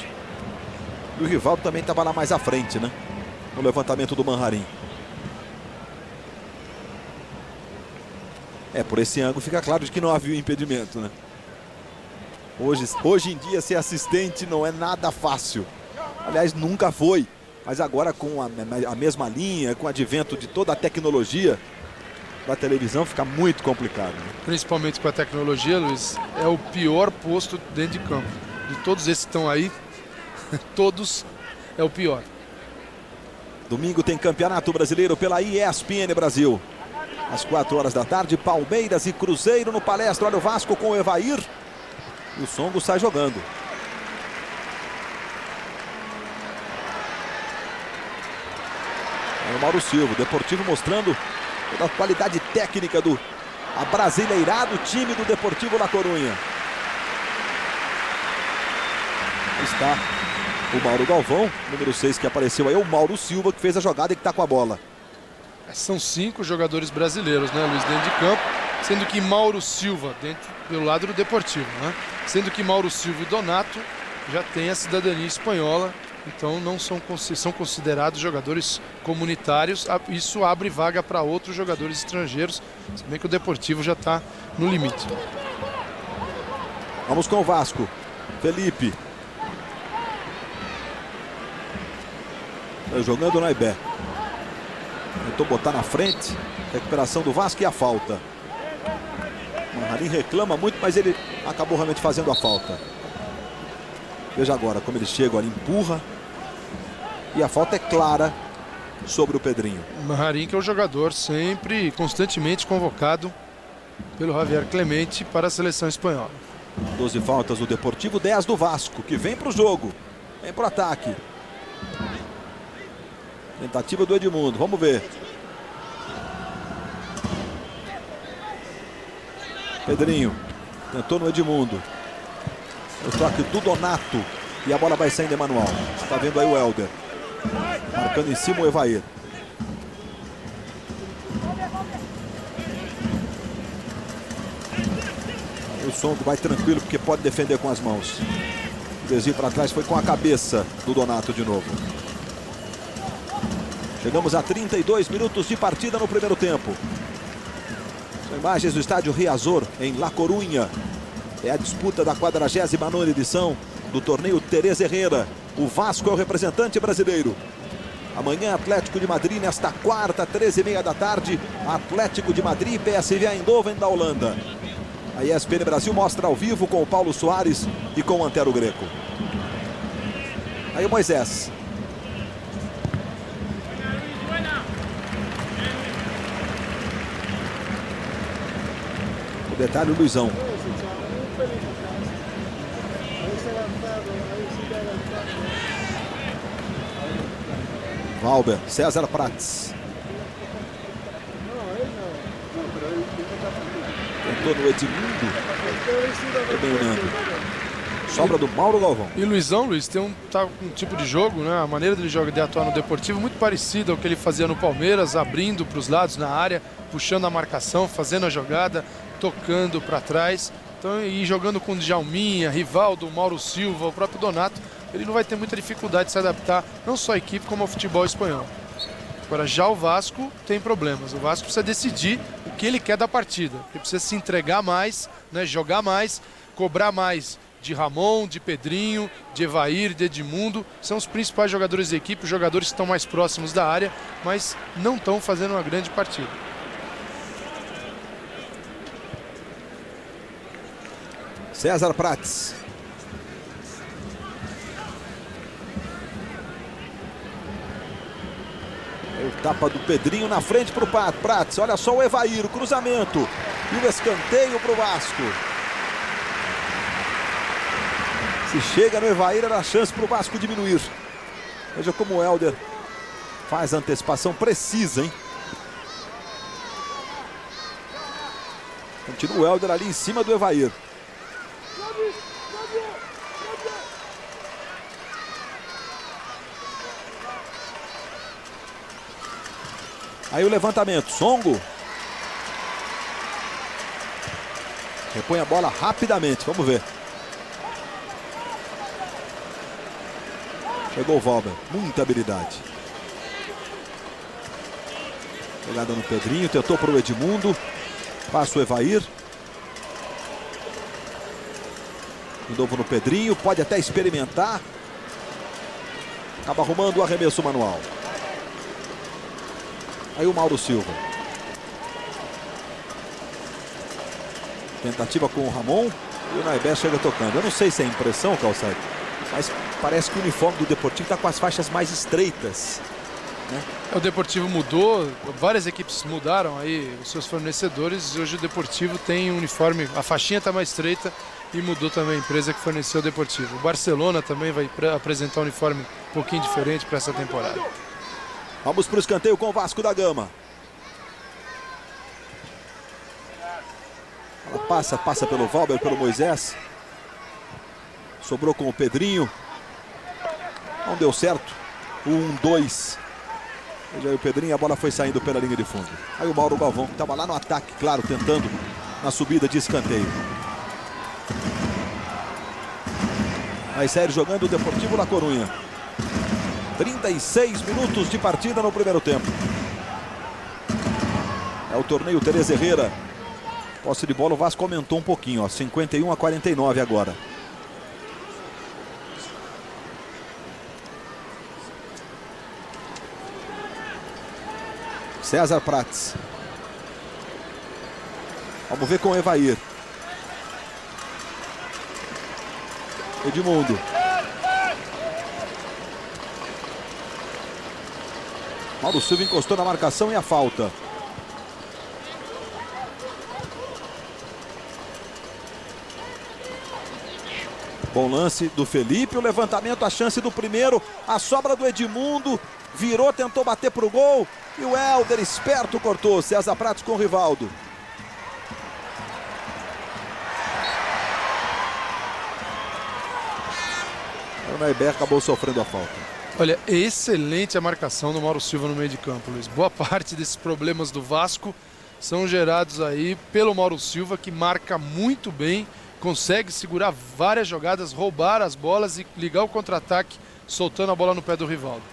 E o Rivaldo também estava lá mais à frente, né? No levantamento do Manharim. Por esse ângulo fica claro de que não havia impedimento, né? Hoje em dia ser assistente não é nada fácil. Aliás, nunca foi. Mas agora com a mesma linha, com o advento de toda a tecnologia da televisão, fica muito complicado, né? Principalmente com a tecnologia, Luiz, é o pior posto dentro de campo. De todos esses que estão aí, todos é o pior. Domingo tem Campeonato Brasileiro pela ESPN Brasil. Às 4 horas da tarde, Palmeiras e Cruzeiro no Palestra. Olha o Vasco com o Evair. E o Songo sai jogando. É o Mauro Silva, o Deportivo mostrando toda a qualidade técnica do abrasileirado time do Deportivo La Coruña. Está o Mauro Galvão, número 6 que apareceu aí, é o Mauro Silva que fez a jogada e que está com a bola. São 5 jogadores brasileiros, né, Luiz, dentro de campo, sendo que Mauro Silva, pelo lado do Deportivo, né? Sendo que Mauro Silva e Donato já têm a cidadania espanhola, então não são considerados jogadores comunitários. Isso abre vaga para outros jogadores estrangeiros, se bem que o Deportivo já está no limite. Vamos com o Vasco. Felipe. Tá jogando na Ibé. Tentou botar na frente. Recuperação do Vasco e a falta. O Maharin reclama muito, mas ele acabou realmente fazendo a falta. Veja agora como ele chega ali, empurra. E a falta é clara sobre o Pedrinho. Maharin, que é o jogador sempre, constantemente convocado pelo Javier Clemente para a seleção espanhola. 12 faltas do Deportivo, 10 do Vasco, que vem para o jogo. Vem para o ataque. Tentativa do Edmundo, vamos ver. Pedrinho tentou no Edmundo. O toque do Donato. E a bola vai saindo de Emanuel. Está vendo aí o Helder. Marcando em cima o Evair. O Songo vai tranquilo porque pode defender com as mãos. O desvio para trás foi com a cabeça do Donato de novo. Chegamos a 32 minutos de partida no primeiro tempo. São imagens do estádio Riazor, em La Coruña. É a disputa da 49ª edição do torneio Teresa Herrera. O Vasco é o representante brasileiro. Amanhã, Atlético de Madrid, nesta quarta, 13h30 da tarde. Atlético de Madrid e PSV Eindhoven da Holanda. A ESPN Brasil mostra ao vivo com o Paulo Soares e com o Antero Greco. Aí o Moisés. O detalhe, o Luizão. Valber, César Prates. Tentou no Edmundo. Também o Nando. Sobra do Mauro Galvão. E o Luizão, Luiz, tem um tipo de jogo, né? A maneira dele jogar, de atuar no Deportivo, muito parecida ao que ele fazia no Palmeiras, abrindo para os lados na área, puxando a marcação, fazendo a jogada, tocando para trás. Então, e jogando com o Djalminha, Rivaldo, Mauro Silva, o próprio Donato, ele não vai ter muita dificuldade de se adaptar, não só à equipe, como ao futebol espanhol. Agora, já o Vasco tem problemas. O Vasco precisa decidir o que ele quer da partida. Ele precisa se entregar mais, né, jogar mais, cobrar mais de Ramon, de Pedrinho, de Evair, de Edmundo. São os principais jogadores da equipe, os jogadores que estão mais próximos da área, mas não estão fazendo uma grande partida. César Prates. O tapa do Pedrinho na frente para o Prates. Olha só o Evair, o cruzamento. E o escanteio para o Vasco. Se chega no Evair, era a chance para o Vasco diminuir. Veja como o Helder faz a antecipação precisa, hein? Continua o Helder ali em cima do Evair. Aí o levantamento, Songo. Repõe a bola rapidamente, vamos ver. Chegou o Valber, muita habilidade. Pegada no Pedrinho, tentou para o Edmundo. Passa o Evair. De novo no Pedrinho, pode até experimentar. Acaba arrumando o arremesso manual. Aí o Mauro Silva. Tentativa com o Ramon. E o Naibé chega tocando. Eu não sei se é impressão, Calçado, mas parece que o uniforme do Deportivo está com as faixas mais estreitas, né? O Deportivo mudou, várias equipes mudaram aí os seus fornecedores. Hoje o Deportivo tem um uniforme, a faixinha está mais estreita e mudou também a empresa que forneceu o Deportivo. O Barcelona também vai apresentar um uniforme um pouquinho diferente para essa temporada. Vamos para o escanteio com o Vasco da Gama. Ela passa pelo Valber, pelo Moisés. Sobrou com o Pedrinho. Não deu certo. 1-2. Veja aí o Pedrinho, a bola foi saindo pela linha de fundo. Aí o Mauro Galvão, que estava lá no ataque, claro, tentando na subida de escanteio. Aí segue jogando o Deportivo La Coruña. 36 minutos de partida no primeiro tempo. É o torneio Teresa Herrera. Posse de bola, o Vasco aumentou um pouquinho, ó, 51-49 agora. César Prates. Vamos ver com o Evair. Edmundo. Mauro Silva encostou na marcação e a falta. Bom lance do Felipe, o levantamento, a chance do primeiro, a sobra do Edmundo, virou, tentou bater para o gol e o Helder, esperto, cortou. César Prates com o Rivaldo. O Naiber acabou sofrendo a falta. Olha, é excelente a marcação do Mauro Silva no meio de campo, Luiz. Boa parte desses problemas do Vasco são gerados aí pelo Mauro Silva, que marca muito bem, consegue segurar várias jogadas, roubar as bolas e ligar o contra-ataque, soltando a bola no pé do Rivaldo.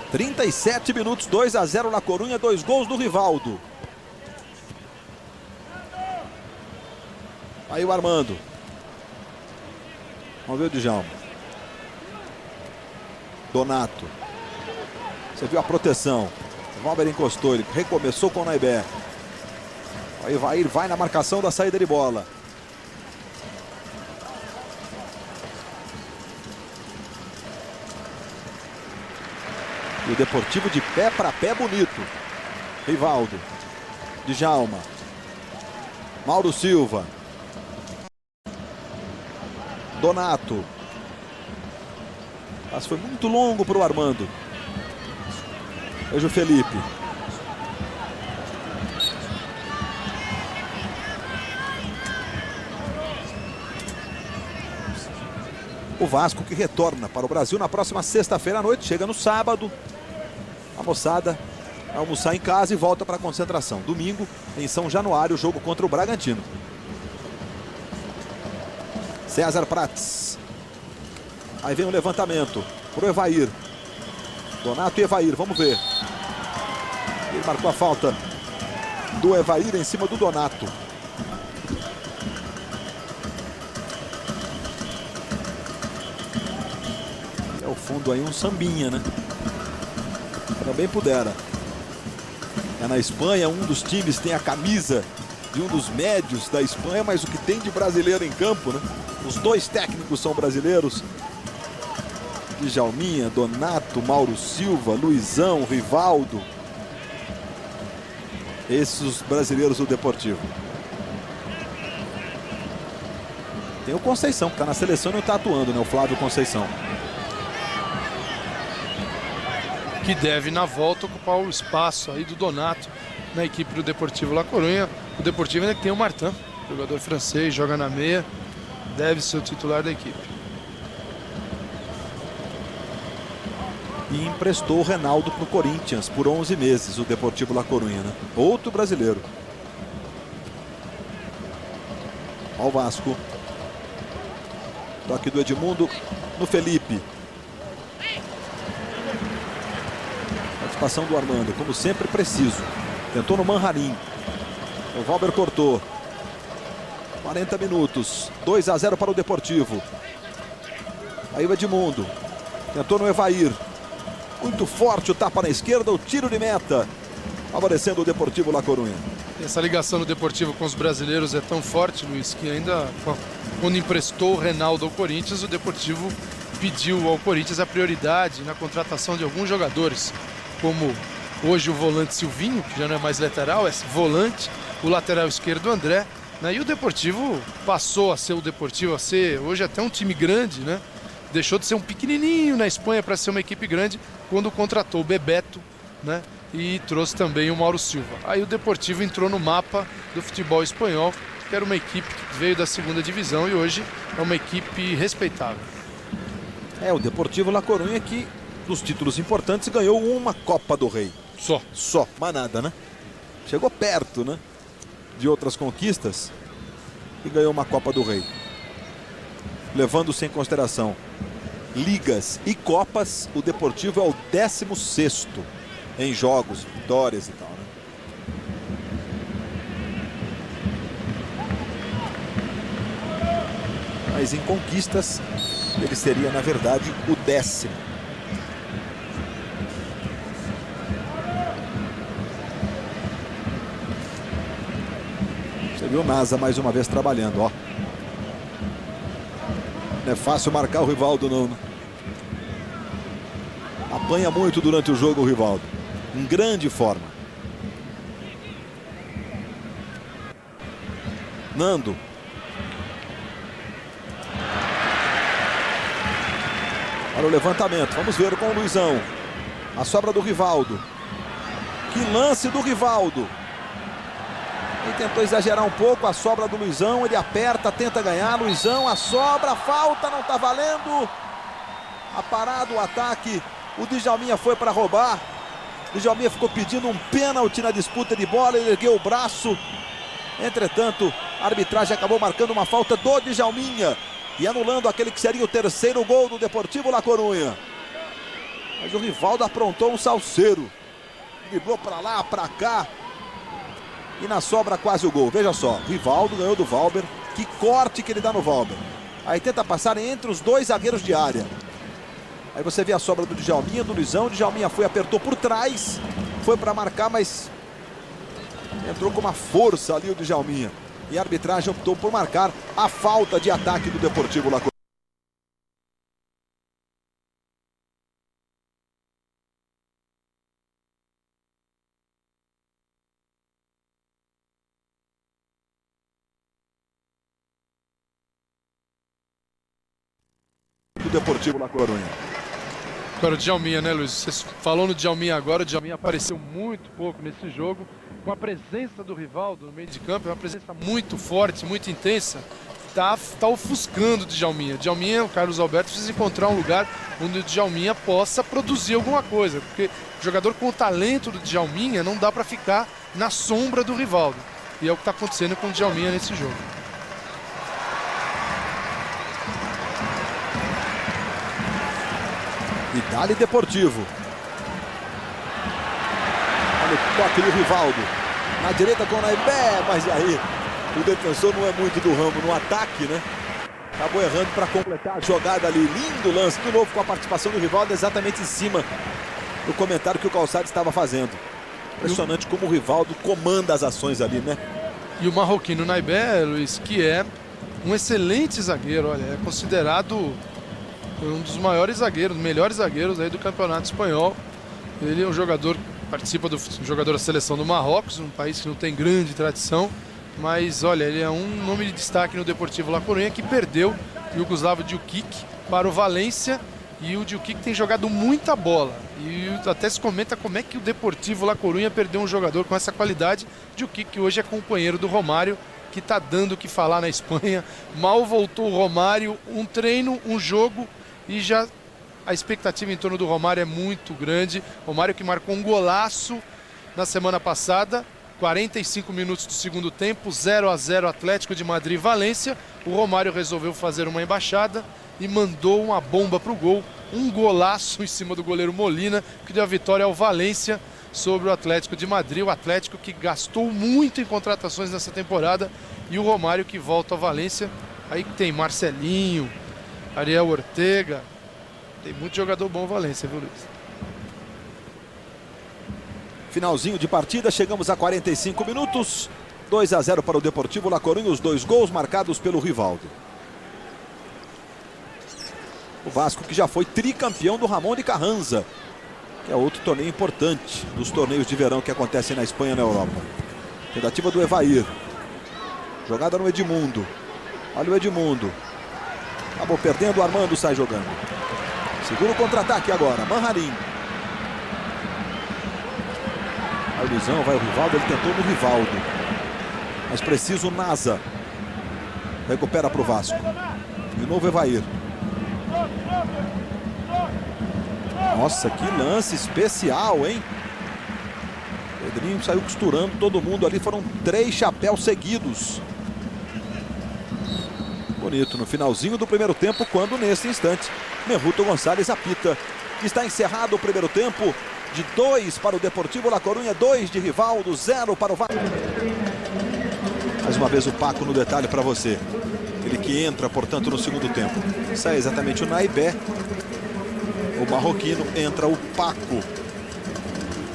– 37 minutos, 2-0 La Coruña, 2 gols do Rivaldo. Aí o Armando. Vamos ver o Djalma. Donato. Você viu a proteção. O Valber encostou, ele recomeçou com o Naiber. Aí vai na marcação da saída de bola. E o Deportivo de pé para pé bonito. Rivaldo. Djalma. Mauro Silva. Donato. Mas foi muito longo para o Armando. Veja o Felipe. O Vasco que retorna para o Brasil na próxima sexta-feira à noite. Chega no sábado. A moçada vai almoçar em casa e volta para a concentração. Domingo, em São Januário, o jogo contra o Bragantino. César Prates. Aí vem o levantamento pro Evair. Donato e Evair, vamos ver. Ele marcou a falta do Evair em cima do Donato. É o fundo aí um sambinha, né? Também pudera. É na Espanha, um dos times tem a camisa de um dos médios da Espanha, mas o que tem de brasileiro em campo, né? Os dois técnicos são brasileiros. Djalminha, Donato, Mauro Silva, Luizão, Rivaldo. Esses os brasileiros do Deportivo. Tem o Conceição, que está na seleção e não está atuando, né? O Flávio Conceição. Que deve, na volta, ocupar o espaço aí do Donato na equipe do Deportivo La Coruña. O Deportivo ainda tem o Martin, jogador francês, joga na meia. Deve ser o titular da equipe. E emprestou o Reinaldo para o Corinthians por 11 meses, o Deportivo La Coruña, né? Outro brasileiro. Olha o Vasco. Toque do Edmundo no Felipe. Participação do Armando, como sempre, preciso. Tentou no Manharim. O Valber cortou. 40 minutos. 2-0 para o Deportivo. Aí o Edmundo. Tentou no Evair. Muito forte o tapa na esquerda, o tiro de meta. Favorecendo o Deportivo La Coruña. Essa ligação do Deportivo com os brasileiros é tão forte, Luiz, que ainda quando emprestou o Reinaldo ao Corinthians, o Deportivo pediu ao Corinthians a prioridade na contratação de alguns jogadores, como hoje o volante Silvinho, que já não é mais lateral, é volante, o lateral esquerdo André, né? E o Deportivo passou a ser o Deportivo, a ser hoje até um time grande, né? Deixou de ser um pequenininho na Espanha para ser uma equipe grande quando contratou o Bebeto, né? E trouxe também o Mauro Silva. Aí o Deportivo entrou no mapa do futebol espanhol, que era uma equipe que veio da segunda divisão e hoje é uma equipe respeitável. O Deportivo La Coruña que, dos títulos importantes, ganhou uma Copa do Rei. Só, mas nada, né? Chegou perto, né? De outras conquistas e ganhou uma Copa do Rei. Levando-se em consideração ligas e copas, o Deportivo é o 16º em jogos, vitórias e tal, né? Mas em conquistas, ele seria, na verdade, o 10º. Você viu o Nasa mais uma vez trabalhando, ó. Não é fácil marcar o Rivaldo, não, né? Apanha muito durante o jogo o Rivaldo. Em grande forma. Nando. Para o levantamento. Vamos ver com o Luizão. A sobra do Rivaldo. Que lance do Rivaldo. Ele tentou exagerar um pouco. A sobra do Luizão. Ele aperta, tenta ganhar. Luizão, a sobra, falta, não está valendo. Aparado o ataque. O Djalminha foi para roubar. O Djalminha ficou pedindo um pênalti na disputa de bola. Ele ergueu o braço. Entretanto, a arbitragem acabou marcando uma falta do Djalminha e anulando aquele que seria o terceiro gol do Deportivo La Coruña. Mas o Rivaldo aprontou um salseiro. Driblou para lá, para cá. E na sobra quase o gol. Veja só, Rivaldo ganhou do Valber. Que corte que ele dá no Valber. Aí tenta passar entre os dois zagueiros de área. Aí você vê a sobra do Djalminha, do Luizão. O Djalminha foi, apertou por trás. Foi para marcar, mas entrou com uma força ali o Djalminha. E a arbitragem optou por marcar a falta de ataque do Deportivo La Coruña. Do Deportivo La Coruña. Agora o Djalminha, né, Luiz? Você falou no Djalminha agora, o Djalminha apareceu muito pouco nesse jogo. Com a presença do Rivaldo no meio de campo, é uma presença muito forte, muito intensa. Tá ofuscando o Djalminha. O Djalminha, o Carlos Alberto precisa encontrar um lugar onde o Djalminha possa produzir alguma coisa. Porque jogador com o talento do Djalminha não dá para ficar na sombra do Rivaldo. E é o que está acontecendo com o Djalminha nesse jogo. E dá-lhe Deportivo. Olha o toque do Rivaldo. Na direita com o Naibé, mas aí o defensor não é muito do ramo no ataque, né? Acabou errando para completar a jogada ali. Lindo lance, de novo com a participação do Rivaldo exatamente em cima do comentário que o Calçado estava fazendo. Impressionante como o Rivaldo comanda as ações ali, né? E o marroquino Naibé, Luiz, que é um excelente zagueiro, olha, é considerado um dos maiores zagueiros, melhores zagueiros aí do campeonato espanhol. Ele é um jogador que participa do jogador da seleção do Marrocos, um país que não tem grande tradição, mas olha, ele é um nome de destaque no Deportivo La Coruña, que perdeu o Yugoslavo Djukic para o Valência, e o Djukic tem jogado muita bola. E até se comenta como é que o Deportivo La Coruña perdeu um jogador com essa qualidade. Djukic, que hoje é companheiro do Romário, que está dando o que falar na Espanha. Mal voltou o Romário, um treino, um jogo, e já a expectativa em torno do Romário é muito grande. Romário que marcou um golaço na semana passada, 45 minutos do segundo tempo, 0-0 Atlético de Madrid e Valência. O Romário resolveu fazer uma embaixada e mandou uma bomba para o gol. Um golaço em cima do goleiro Molina, que deu a vitória ao Valência sobre o Atlético de Madrid. O Atlético que gastou muito em contratações nessa temporada, e o Romário que volta ao Valência. Aí tem Marcelinho, Ariel Ortega, tem muito jogador bom Valência, viu, Luiz? Finalzinho de partida, chegamos a 45 minutos. 2-0 para o Deportivo La Coruña, os dois gols marcados pelo Rivaldo. O Vasco que já foi tricampeão do Ramón de Carranza. que é outro torneio importante dos torneios de verão que acontecem na Espanha e na Europa. Tentativa do Evair. Jogada no Edmundo. Olha o Edmundo. Acabou perdendo, o Armando sai jogando. Segura o contra-ataque agora, Manharim. A ilusão, vai o Rivaldo, ele tentou no Rivaldo. Mas precisa o Nasa. Recupera para o Vasco. De novo Evair. Nossa, que lance especial, hein? Pedrinho saiu costurando todo mundo ali. Foram 3 chapéus seguidos. Bonito, no finalzinho do primeiro tempo, quando nesse instante, Merruto Gonçalves apita. Está encerrado o primeiro tempo. De 2 para o Deportivo La Coruña, 2 de Rivaldo, 0 para o Vasco. Mais uma vez o Paco no detalhe para você. Ele que entra, portanto, no segundo tempo. Sai exatamente o Naibé. O marroquino, entra o Paco.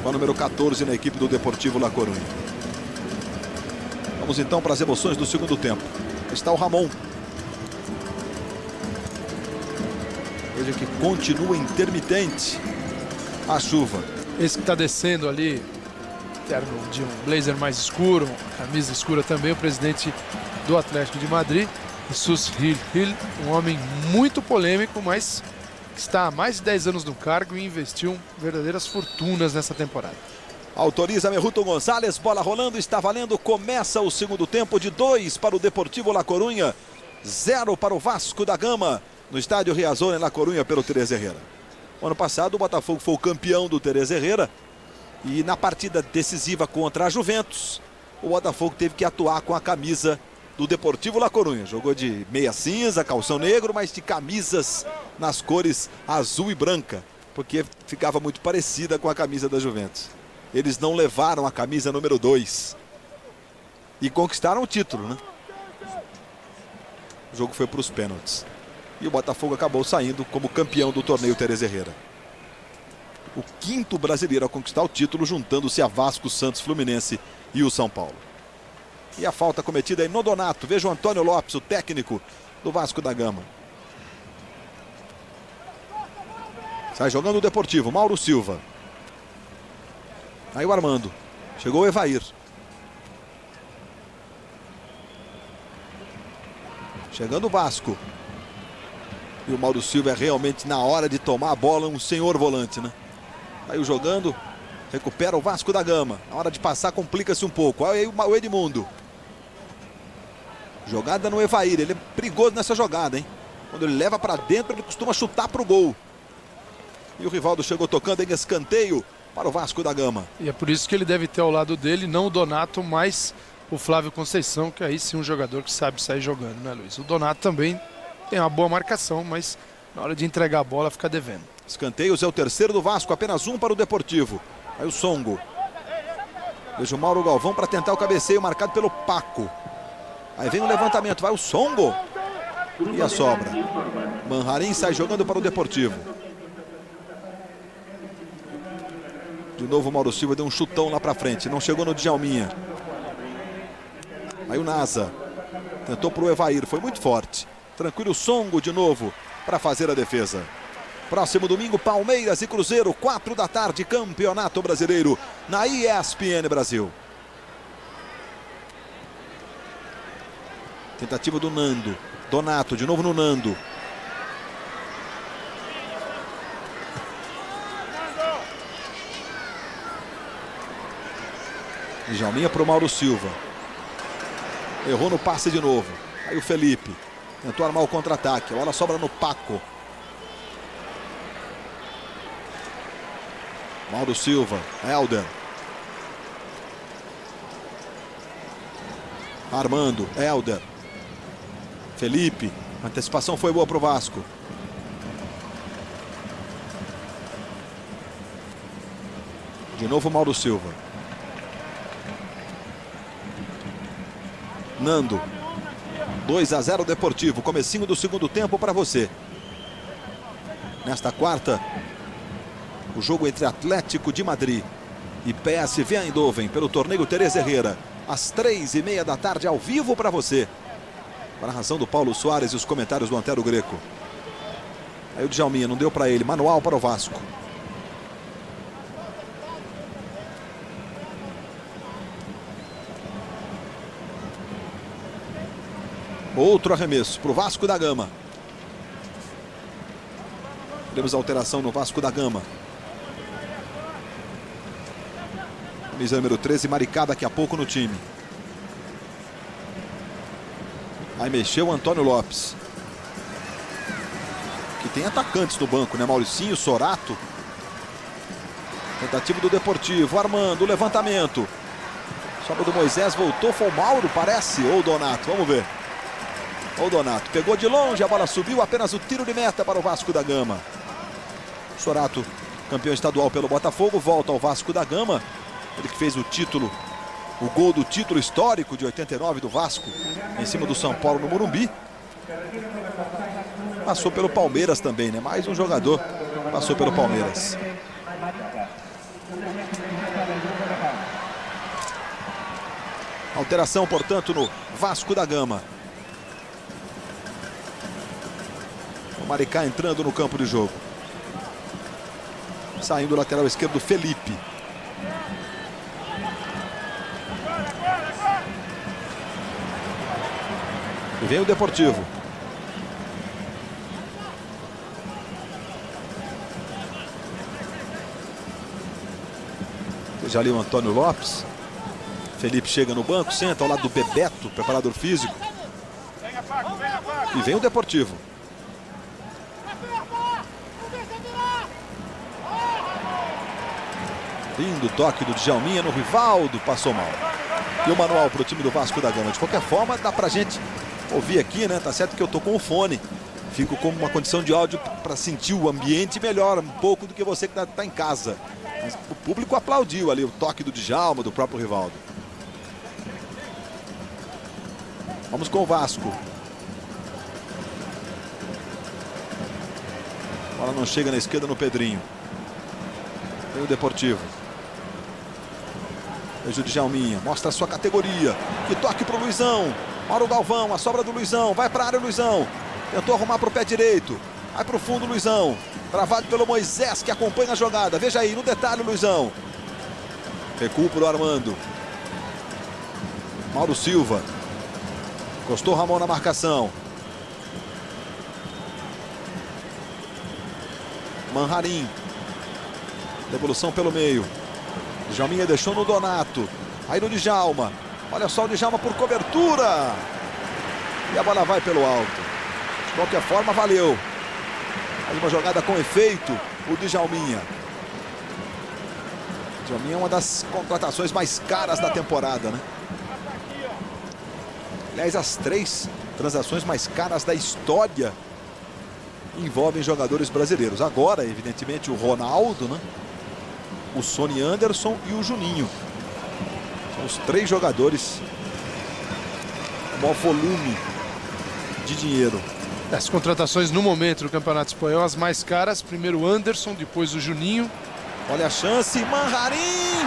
Com a número 14 na equipe do Deportivo La Coruña. Vamos então para as emoções do segundo tempo. Está o Ramon. Veja que continua intermitente a chuva. Esse que está descendo ali, terno de um blazer mais escuro, camisa escura também, o presidente do Atlético de Madrid, Jesus Gil, um homem muito polêmico, mas está há mais de 10 anos no cargo e investiu verdadeiras fortunas nessa temporada. Autoriza Merruto Gonçalves, bola rolando, está valendo, começa o segundo tempo. De 2 para o Deportivo La Coruña, 0 para o Vasco da Gama, no estádio Riazor, em La Coruña, pelo Teresa Herrera. O ano passado o Botafogo foi o campeão do Teresa Herrera e na partida decisiva contra a Juventus, o Botafogo teve que atuar com a camisa do Deportivo La Coruña. Jogou de meia cinza, calção negro, mas de camisas nas cores azul e branca, porque ficava muito parecida com a camisa da Juventus. Eles não levaram a camisa número 2 e conquistaram o título, né? O jogo foi para os pênaltis. E o Botafogo acabou saindo como campeão do torneio Teresa Herrera. O 5º brasileiro a conquistar o título, juntando-se a Vasco, Santos, Fluminense e o São Paulo. E a falta cometida aí no Donato. Veja o Antônio Lopes, o técnico do Vasco da Gama. Sai jogando o Deportivo, Mauro Silva. Aí o Armando. Chegou o Evair. Chegando o Vasco. E o Mauro Silva é realmente, na hora de tomar a bola, um senhor volante, né? Aí jogando, recupera o Vasco da Gama. Na hora de passar, complica-se um pouco. Aí o Edmundo. Jogada no Evair. Ele é perigoso nessa jogada, hein? Quando ele leva para dentro, ele costuma chutar para o gol. E o Rivaldo chegou tocando em escanteio para o Vasco da Gama. E é por isso que ele deve ter ao lado dele, não o Donato, mas o Flávio Conceição, que aí sim um jogador que sabe sair jogando, né, Luiz? O Donato também tem uma boa marcação, mas na hora de entregar a bola fica devendo. Escanteios é o terceiro do Vasco, apenas 1 para o Deportivo. Aí o Songo. Veja o Mauro Galvão para tentar o cabeceio, marcado pelo Paco. Aí vem o levantamento, vai o Songo. E a sobra. Manharim sai jogando para o Deportivo. De novo o Mauro Silva deu um chutão lá para frente, não chegou no Djalminha. Aí o Nasa. Tentou para o Evair, foi muito forte. Tranquilo, Songo de novo para fazer a defesa. Próximo domingo, Palmeiras e Cruzeiro, 4 da tarde, Campeonato Brasileiro, na ESPN Brasil. Tentativa do Nando. Donato, de novo no Nando. Djalminha para o Mauro Silva. Errou no passe de novo. Aí o Felipe. Tentou armar o contra-ataque. A bola sobra no Paco. Mauro Silva. Helder. Armando. Helder. Felipe. A antecipação foi boa para o Vasco. De novo Mauro Silva. Nando. 2-0 Deportivo, comecinho do segundo tempo para você. Nesta quarta, o jogo entre Atlético de Madrid e PSV Eindhoven pelo torneio Teresa Herrera, às 3h30 da tarde, ao vivo para você. Com a narração do Paulo Soares e os comentários do Antero Greco. Aí o Djalminha, não deu para ele, manual para o Vasco. Outro arremesso para o Vasco da Gama. Temos alteração no Vasco da Gama. Camisa número 13, Maricá daqui a pouco no time. Aí mexeu o Antônio Lopes. Que tem atacantes no banco, né? Mauricinho, Sorato. Tentativa do Deportivo, Armando, o levantamento. Sobra do Moisés, voltou, foi o Mauro, parece, ou o Donato, vamos ver. Ou o Donato, pegou de longe, a bola subiu, apenas o tiro de meta para o Vasco da Gama. Sorato, campeão estadual pelo Botafogo, volta ao Vasco da Gama. Ele que fez o título, o gol do título histórico de 89 do Vasco, em cima do São Paulo no Morumbi. Passou pelo Palmeiras também, né? Mais um jogador passou pelo Palmeiras. Alteração, portanto, no Vasco da Gama. O Maricá entrando no campo de jogo. Saindo o lateral esquerdo, Felipe. E vem o Deportivo. Já ali o Antônio Lopes. Felipe chega no banco, senta ao lado do Bebeto, preparador físico. E vem o Deportivo. Lindo toque do Djalminha no Rivaldo, passou mal. E o manual para o time do Vasco da Gama. De qualquer forma, dá pra gente ouvir aqui, né? Tá certo que eu tô com o fone. Fico com uma condição de áudio para sentir o ambiente melhor um pouco do que você que tá em casa. Mas o público aplaudiu ali o toque do Djalma, do próprio Rivaldo. Vamos com o Vasco. A bola não chega na esquerda no Pedrinho. Vem o Deportivo. Veja o Djalminha, mostra a sua categoria. Que toque para o Luizão. Mauro Galvão, a sobra do Luizão. Vai para a área o Luizão. Tentou arrumar para o pé direito. Vai para o fundo o Luizão. Travado pelo Moisés, que acompanha a jogada. Veja aí, no detalhe o Luizão. Recuo para o Armando. Mauro Silva. Encostou Ramon na marcação. Manharim. Devolução pelo meio. Djalminha deixou no Donato. Aí no Djalma. Olha só o Djalma por cobertura. E a bola vai pelo alto. De qualquer forma, valeu. Mais uma jogada com efeito. O Djalminha. Djalminha é uma das contratações mais caras da temporada, né? Aliás, as 3 transações mais caras da história envolvem jogadores brasileiros. Agora, evidentemente, o Ronaldo, né? O Sonny Anderson e o Juninho. São os 3 jogadores com maior volume de dinheiro. As contratações no momento do Campeonato Espanhol, as mais caras. Primeiro o Anderson, depois o Juninho. Olha a chance, Manharim!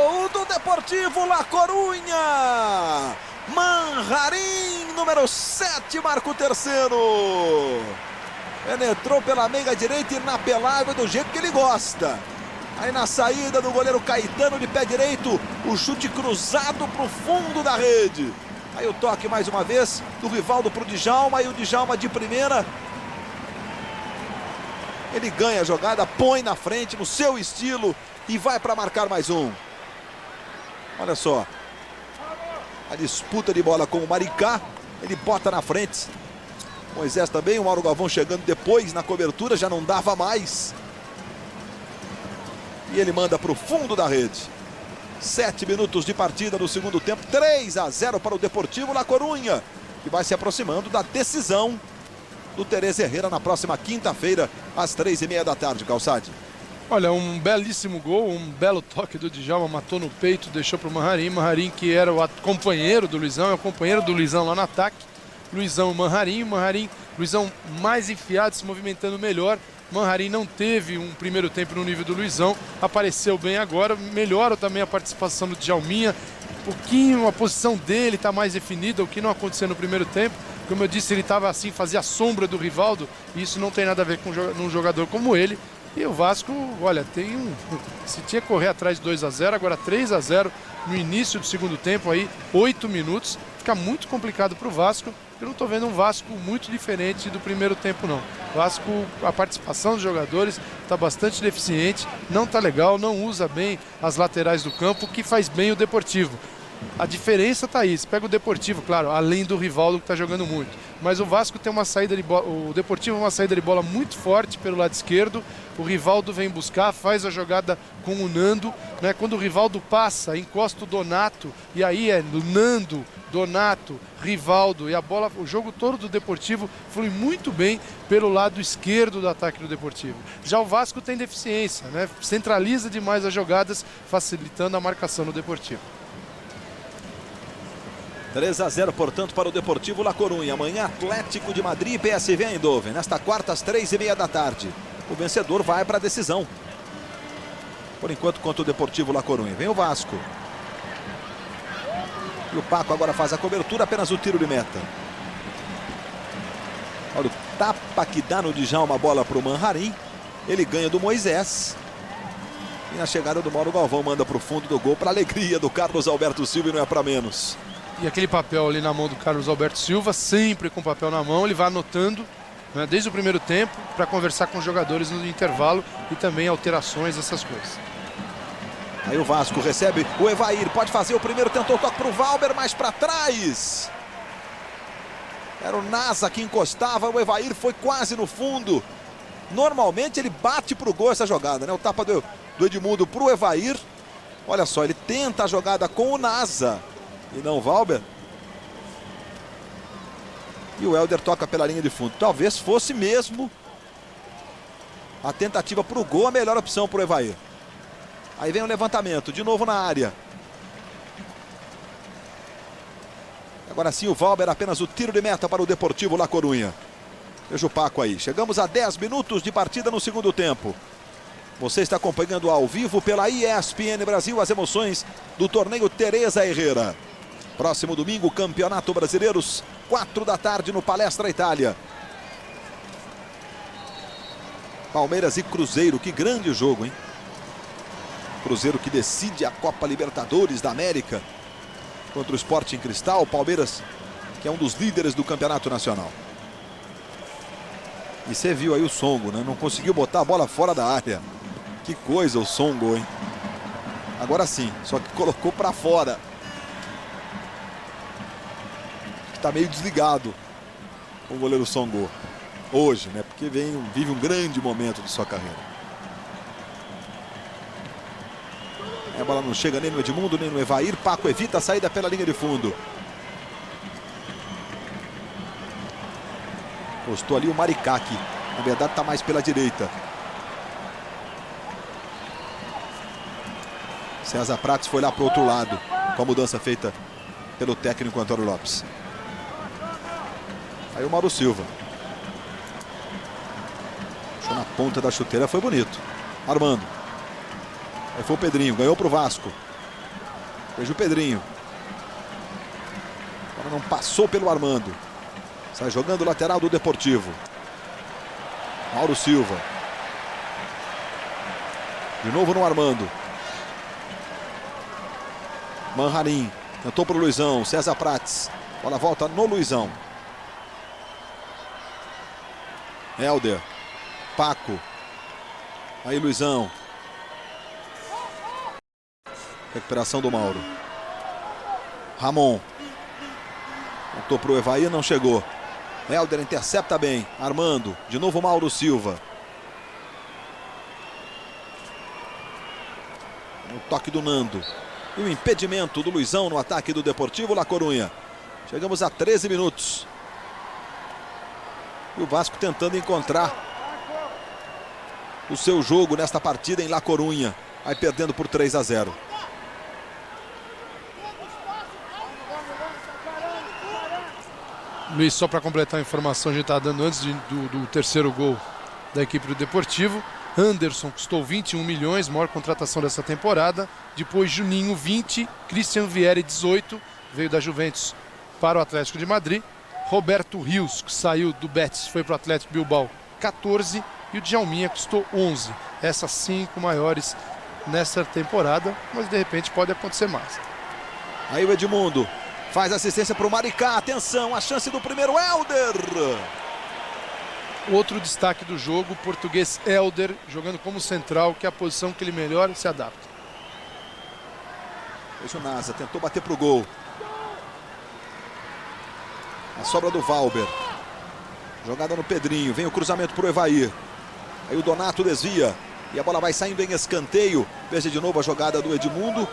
Gol do Deportivo La Coruña! Manharim, número 7, marca o terceiro. Penetrou pela meia direita, inapelável do jeito que ele gosta. Aí na saída do goleiro Caetano de pé direito, o chute cruzado para o fundo da rede. Aí o toque mais uma vez do Rivaldo para o Djalma, e o Djalma de primeira. Ele ganha a jogada, põe na frente no seu estilo e vai para marcar mais um. Olha só. A disputa de bola com o Maricá, ele bota na frente. Moisés também, o Mauro Galvão chegando depois na cobertura, já não dava mais. E ele manda para o fundo da rede. 7 minutos de partida no segundo tempo, 3-0 para o Deportivo La Coruña, que vai se aproximando da decisão do Teresa Herrera na próxima quinta-feira, às 3h30 da tarde, Calçade. Olha, um belíssimo gol, um belo toque do Djalma, matou no peito, deixou para o Manharim. Manharim, que era o companheiro do Luizão, é o companheiro do Luizão lá no ataque. Luizão e Manharim, Luizão mais enfiado, se movimentando melhor. Manharim não teve um primeiro tempo no nível do Luizão, apareceu bem agora, melhora também a participação do Djalminha, um pouquinho a posição dele está mais definida, o que não aconteceu no primeiro tempo. Como eu disse, ele estava assim, fazia a sombra do Rivaldo, e isso não tem nada a ver com um jogador como ele. E o Vasco, olha, se tinha que correr atrás de 2 a 0, agora 3 a 0 no início do segundo tempo, aí 8 minutos. Fica muito complicado para o Vasco. Eu não estou vendo um Vasco muito diferente do primeiro tempo, não. O Vasco, a participação dos jogadores está bastante deficiente, não está legal, não usa bem as laterais do campo, o que faz bem o Deportivo. A diferença está aí. Você pega o Deportivo, claro, além do Rivaldo que está jogando muito. Mas o Vasco tem uma saída de bola, o Deportivo uma saída de bola muito forte pelo lado esquerdo. O Rivaldo vem buscar, faz a jogada com o Nando, né? Quando o Rivaldo passa, encosta o Donato, e aí é Nando, Donato, Rivaldo, e a bola, o jogo todo do Deportivo flui muito bem pelo lado esquerdo do ataque do Deportivo. Já o Vasco tem deficiência, né? Centraliza demais as jogadas, facilitando a marcação do Deportivo. 3 a 0, portanto, para o Deportivo La Coruña. Amanhã, Atlético de Madrid e PSV Eindhoven. Nesta quarta, às 3h30 da tarde. O vencedor vai para a decisão. Por enquanto, contra o Deportivo La Coruña. Vem o Vasco. E o Paco agora faz a cobertura, apenas o tiro de meta. Olha o tapa que dá no Djalma, a bola para o Manharim. Ele ganha do Moisés. E na chegada do Mauro Galvão manda para o fundo do gol, para a alegria do Carlos Alberto Silva, e não é para menos. E aquele papel ali na mão do Carlos Alberto Silva, sempre com o papel na mão, ele vai anotando, né, desde o primeiro tempo, para conversar com os jogadores no intervalo e também alterações, essas coisas. Aí o Vasco recebe o Evair, pode fazer o primeiro, tentou o toque para o Valber, mais para trás. Era o Nasa que encostava, o Evair foi quase no fundo. Normalmente ele bate para o gol essa jogada, né? O tapa do Edmundo para o Evair. Olha só, ele tenta a jogada com o Nasa e não o Valber. E o Helder toca pela linha de fundo. Talvez fosse mesmo a tentativa para o gol a melhor opção para o Evair. Aí vem o levantamento, de novo na área. Agora sim o Valber, apenas o tiro de meta para o Deportivo La Coruña. Veja o Paco aí. Chegamos a 10 minutos de partida no segundo tempo. Você está acompanhando ao vivo pela ESPN Brasil as emoções do torneio Teresa Herrera. Próximo domingo, Campeonato Brasileiros, 4 da tarde no Palestra Itália. Palmeiras e Cruzeiro, que grande jogo, hein? Cruzeiro que decide a Copa Libertadores da América contra o Sporting Cristal. Palmeiras, que é um dos líderes do Campeonato Nacional. E você viu aí o Songo, né? Não conseguiu botar a bola fora da área. Que coisa o Songo, hein? Agora sim, só que colocou para fora. Está meio desligado o goleiro Songo hoje, né? Porque vive um grande momento de sua carreira. A bola não chega nem no Edmundo, nem no Evair. Paco evita a saída pela linha de fundo. Postou ali o Maricá, que na verdade está mais pela direita. César Prates foi lá para o outro lado, com a mudança feita pelo técnico Antônio Lopes. Aí o Mauro Silva. Deixou na ponta da chuteira, foi bonito. Armando. Aí foi o Pedrinho, ganhou para o Vasco. Veja o Pedrinho. Agora não passou pelo Armando. Sai jogando o lateral do Deportivo. Mauro Silva. De novo no Armando. Manharim. Tentou para o Luizão. César Prates. Bola volta no Luizão. Helder. Paco. Aí Luizão. Recuperação do Mauro. Ramon. Tentou para o Evair, não chegou. Helder intercepta bem. Armando. De novo Mauro Silva. O toque do Nando. E o impedimento do Luizão no ataque do Deportivo La Coruña. Chegamos a 13 minutos. E o Vasco tentando encontrar o seu jogo nesta partida em La Coruña. Vai perdendo por 3 a 0. Luiz, só para completar a informação, a gente está dando antes do terceiro gol da equipe do Deportivo. Anderson custou 21 milhões, maior contratação dessa temporada. Depois Juninho, 20. Christian Vieri, 18. Veio da Juventus para o Atlético de Madrid. Roberto Rios, que saiu do Betis, foi para o Atlético Bilbao, 14. e o Djalminha custou 11. Essas 5 maiores nessa temporada, mas de repente pode acontecer mais. Aí o Edmundo faz assistência para o Maricá. Atenção, a chance do primeiro, Helder. Outro destaque do jogo, o português Helder, jogando como central, que é a posição que ele melhor se adapta. Veja o Nasa, tentou bater para o gol. A sobra do Valber. Jogada no Pedrinho, vem o cruzamento para o Evair. Aí o Donato desvia e a bola vai saindo em escanteio. Veja de novo a jogada do Edmundo.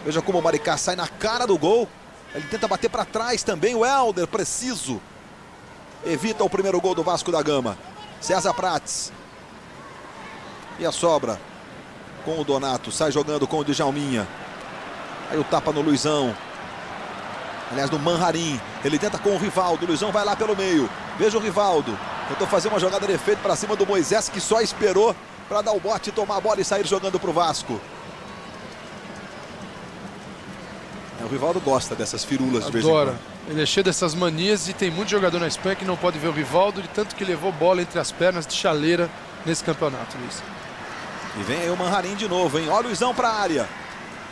Veja como o Maricá sai na cara do gol. Ele tenta bater para trás também, o Helder, preciso. Evita o primeiro gol do Vasco da Gama. César Prates. E a sobra com o Donato, sai jogando com o Djalminha. Aí o tapa no Luizão. Aliás, no Manharim. Ele tenta com o Rivaldo. O Luizão vai lá pelo meio. Veja o Rivaldo. Tentou fazer uma jogada de efeito para cima do Moisés, que só esperou para dar o bote, tomar a bola e sair jogando para o Vasco. O Rivaldo gosta dessas firulas de vez em Adora. quando. Ele é cheio dessas manias e tem muito jogador na Espanha que não pode ver o Rivaldo, de tanto que levou bola entre as pernas de chaleira nesse campeonato, Luiz. E vem aí o Manharim de novo, hein? Olha o Luizão para a área.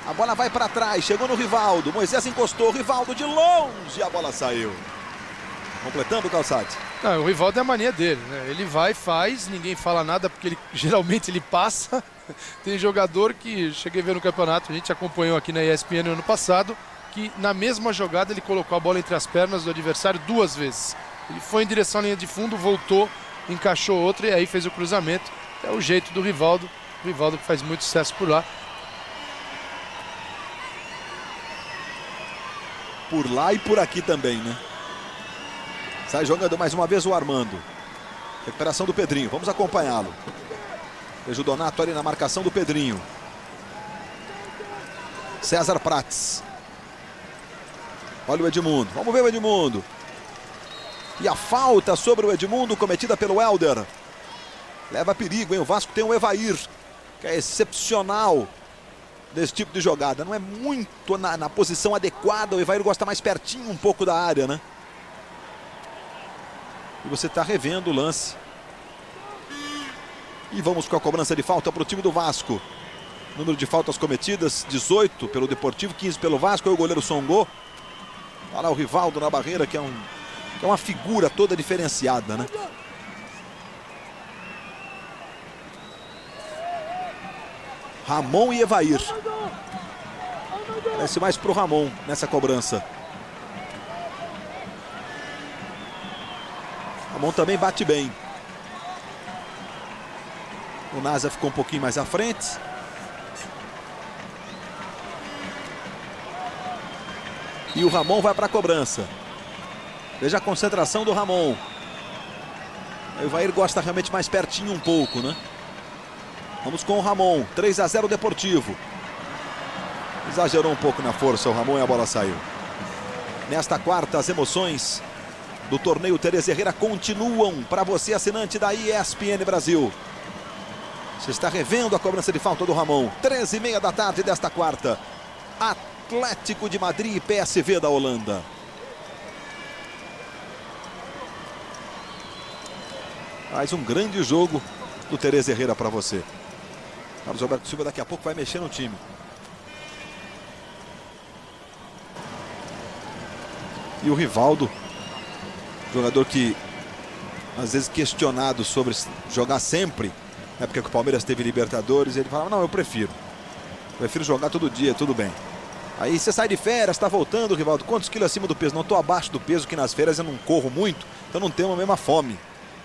A bola vai para trás, chegou no Rivaldo. Moisés encostou, Rivaldo de longe, a bola saiu. Completando o Calçade. Não, o Rivaldo é a mania dele, né? Ele vai, faz, ninguém fala nada porque ele geralmente ele passa. Tem jogador que cheguei a ver no campeonato, a gente acompanhou aqui na ESPN no ano passado, que na mesma jogada ele colocou a bola entre as pernas do adversário 2 vezes. Ele foi em direção à linha de fundo, voltou, encaixou outra e aí fez o cruzamento. É o jeito do Rivaldo. O Rivaldo que faz muito sucesso por lá. Por lá e por aqui também, né? Sai jogando mais uma vez o Armando. Recuperação do Pedrinho, vamos acompanhá-lo. Veja o Donato ali na marcação do Pedrinho. César Prates. Olha o Edmundo, vamos ver o Edmundo. E a falta sobre o Edmundo cometida pelo Helder. Leva perigo, hein? O Vasco tem o Evair, que é excepcional desse tipo de jogada. Não é muito na posição adequada, o Evair gosta mais pertinho um pouco da área, né? E você está revendo o lance. E vamos com a cobrança de falta para o time do Vasco. Número de faltas cometidas, 18 pelo Deportivo, 15 pelo Vasco. Aí o goleiro Songô. Olha lá o Rivaldo na barreira, que é uma figura toda diferenciada, né? Ramon e Evair. Parece mais para o Ramon nessa cobrança. Ramon também bate bem. O Nasa ficou um pouquinho mais à frente. E o Ramon vai para a cobrança. Veja a concentração do Ramon. Aí o Evair gosta realmente mais pertinho um pouco, né? Vamos com o Ramon. 3-0 Deportivo. Exagerou um pouco na força o Ramon e a bola saiu. Nesta quarta, as emoções do torneio Tereza Herrera continuam para você, assinante da ESPN Brasil. Você está revendo a cobrança de falta do Ramon. 13h30 da tarde desta quarta. Atlético de Madrid e PSV da Holanda. Mais um grande jogo do Tereza Herrera para você. Carlos Alberto Silva daqui a pouco vai mexer no time. E o Rivaldo, jogador que às vezes questionado sobre jogar sempre, na época que o Palmeiras teve Libertadores, ele falava, não, eu prefiro jogar todo dia, tudo bem. Aí você sai de férias, está voltando, Rivaldo, quantos quilos acima do peso? Não, estou abaixo do peso, que nas férias eu não corro muito, então não tenho a mesma fome.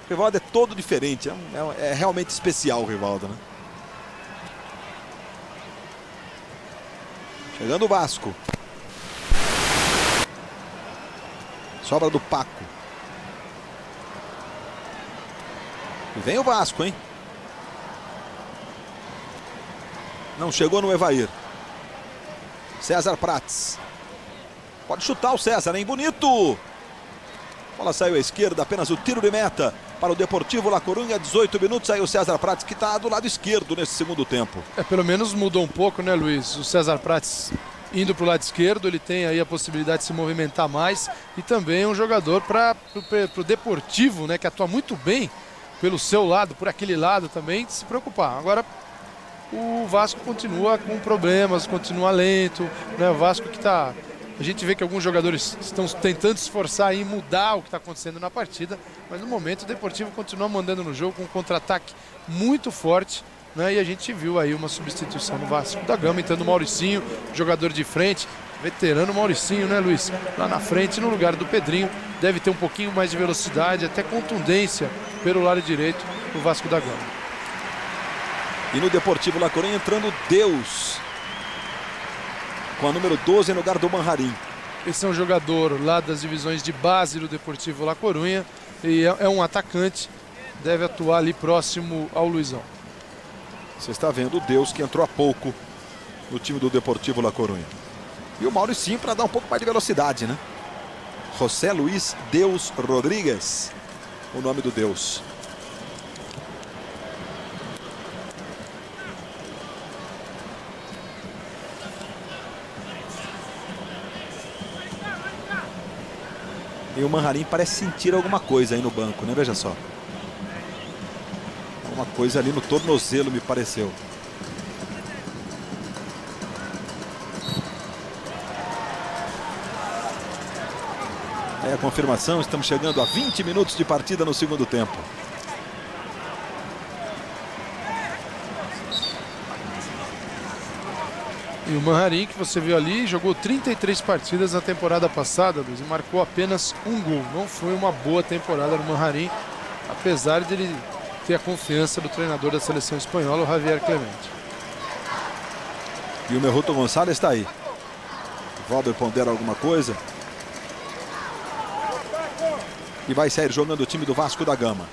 O Rivaldo é todo diferente, é realmente especial o Rivaldo, né? Chegando o Vasco. Sobra do Paco. E vem o Vasco, hein? Não chegou no Evair. César Prates. Pode chutar o César, hein? Bonito! A bola saiu à esquerda, apenas o tiro de meta para o Deportivo La Coruña. 18 minutos, aí o César Prates, que está do lado esquerdo nesse segundo tempo. Pelo menos mudou um pouco, né, Luiz? O César Prates indo para o lado esquerdo, ele tem aí a possibilidade de se movimentar mais e também é um jogador para o Deportivo, né, que atua muito bem pelo seu lado, por aquele lado também, se preocupar. Agora o Vasco continua com problemas, continua lento, né? O Vasco que está... A gente vê que alguns jogadores estão tentando se esforçar em mudar o que está acontecendo na partida, mas no momento o Deportivo continua mandando no jogo com um contra-ataque muito forte, né? E a gente viu aí uma substituição no Vasco da Gama, entrando o Mauricinho, jogador de frente, veterano Mauricinho, né, Luiz? Lá na frente, no lugar do Pedrinho, deve ter um pouquinho mais de velocidade, até contundência pelo lado direito do Vasco da Gama. E no Deportivo La Coruña entrando Deus, com a número 12 no lugar do Manharim. Esse é um jogador lá das divisões de base do Deportivo La Coruña e é um atacante, deve atuar ali próximo ao Luizão. Você está vendo o Deus que entrou há pouco no time do Deportivo La Coruña. E o Mauricinho para dar um pouco mais de velocidade, né? José Luiz Deus Rodrigues, o nome do Deus. E o Manharim parece sentir alguma coisa aí no banco, né? Veja só. Uma coisa ali no tornozelo, me pareceu. É a confirmação, estamos chegando a 20 minutos de partida no segundo tempo. E o Manharim, que você viu ali, jogou 33 partidas na temporada passada, Luiz, e marcou apenas um gol. Não foi uma boa temporada no Manharim, apesar de ele ter a confiança do treinador da seleção espanhola, o Javier Clemente. E o Merruto Gonçalves está aí. O Valber pondera alguma coisa. E vai sair jogando o time do Vasco da Gama.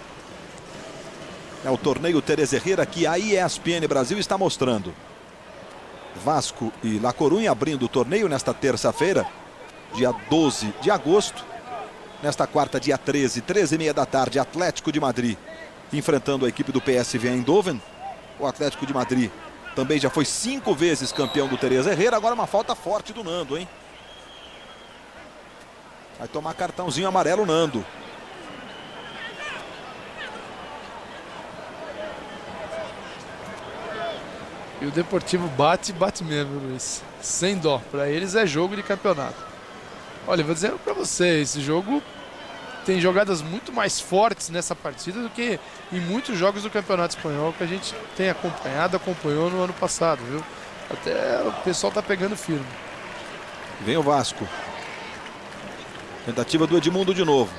É o torneio Teresa Herrera que a ESPN Brasil está mostrando. Vasco e La Coruña abrindo o torneio nesta terça-feira, dia 12 de agosto. Nesta quarta, dia 13, 13h30 da tarde, Atlético de Madrid enfrentando a equipe do PSV Eindhoven. O Atlético de Madrid também já foi 5 vezes campeão do Teresa Herrera. Agora uma falta forte do Nando, hein? Vai tomar cartãozinho amarelo, Nando. E o Deportivo bate mesmo, Luiz. Sem dó. Para eles é jogo de campeonato. Olha, eu vou dizer para você, esse jogo tem jogadas muito mais fortes nessa partida do que em muitos jogos do Campeonato Espanhol que a gente tem acompanhou no ano passado, viu? Até o pessoal tá pegando firme. Vem o Vasco. Tentativa do Edmundo de novo.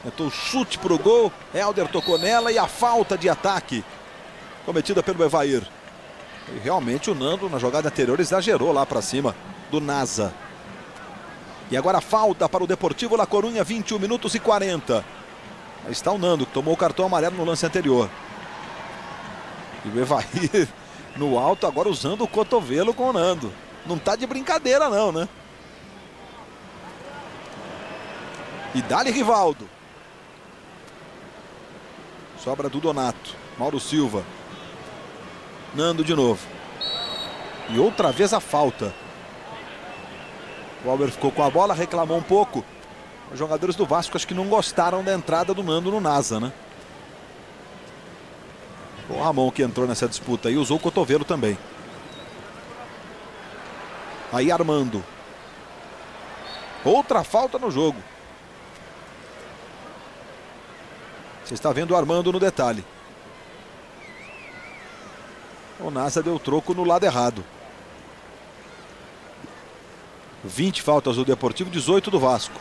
Tentou o chute pro gol. Helder tocou nela e a falta de ataque cometida pelo Evair. E realmente o Nando na jogada anterior exagerou lá para cima do Nasa. E agora falta para o Deportivo La Coruña, 21 minutos e 40. Aí está o Nando que tomou o cartão amarelo no lance anterior. E o Evair no alto agora usando o cotovelo com o Nando. Não tá de brincadeira não, né? E dá-lhe Rivaldo. Sobra do Donato. Mauro Silva. Nando de novo. E outra vez a falta. O Valber ficou com a bola, reclamou um pouco. Os jogadores do Vasco acho que não gostaram da entrada do Nando no Nasa, né? O Ramon que entrou nessa disputa e usou o cotovelo também. Aí Armando. Outra falta no jogo. Você está vendo o Armando no detalhe. O Nasa deu troco no lado errado. 20 faltas do Deportivo, 18 do Vasco.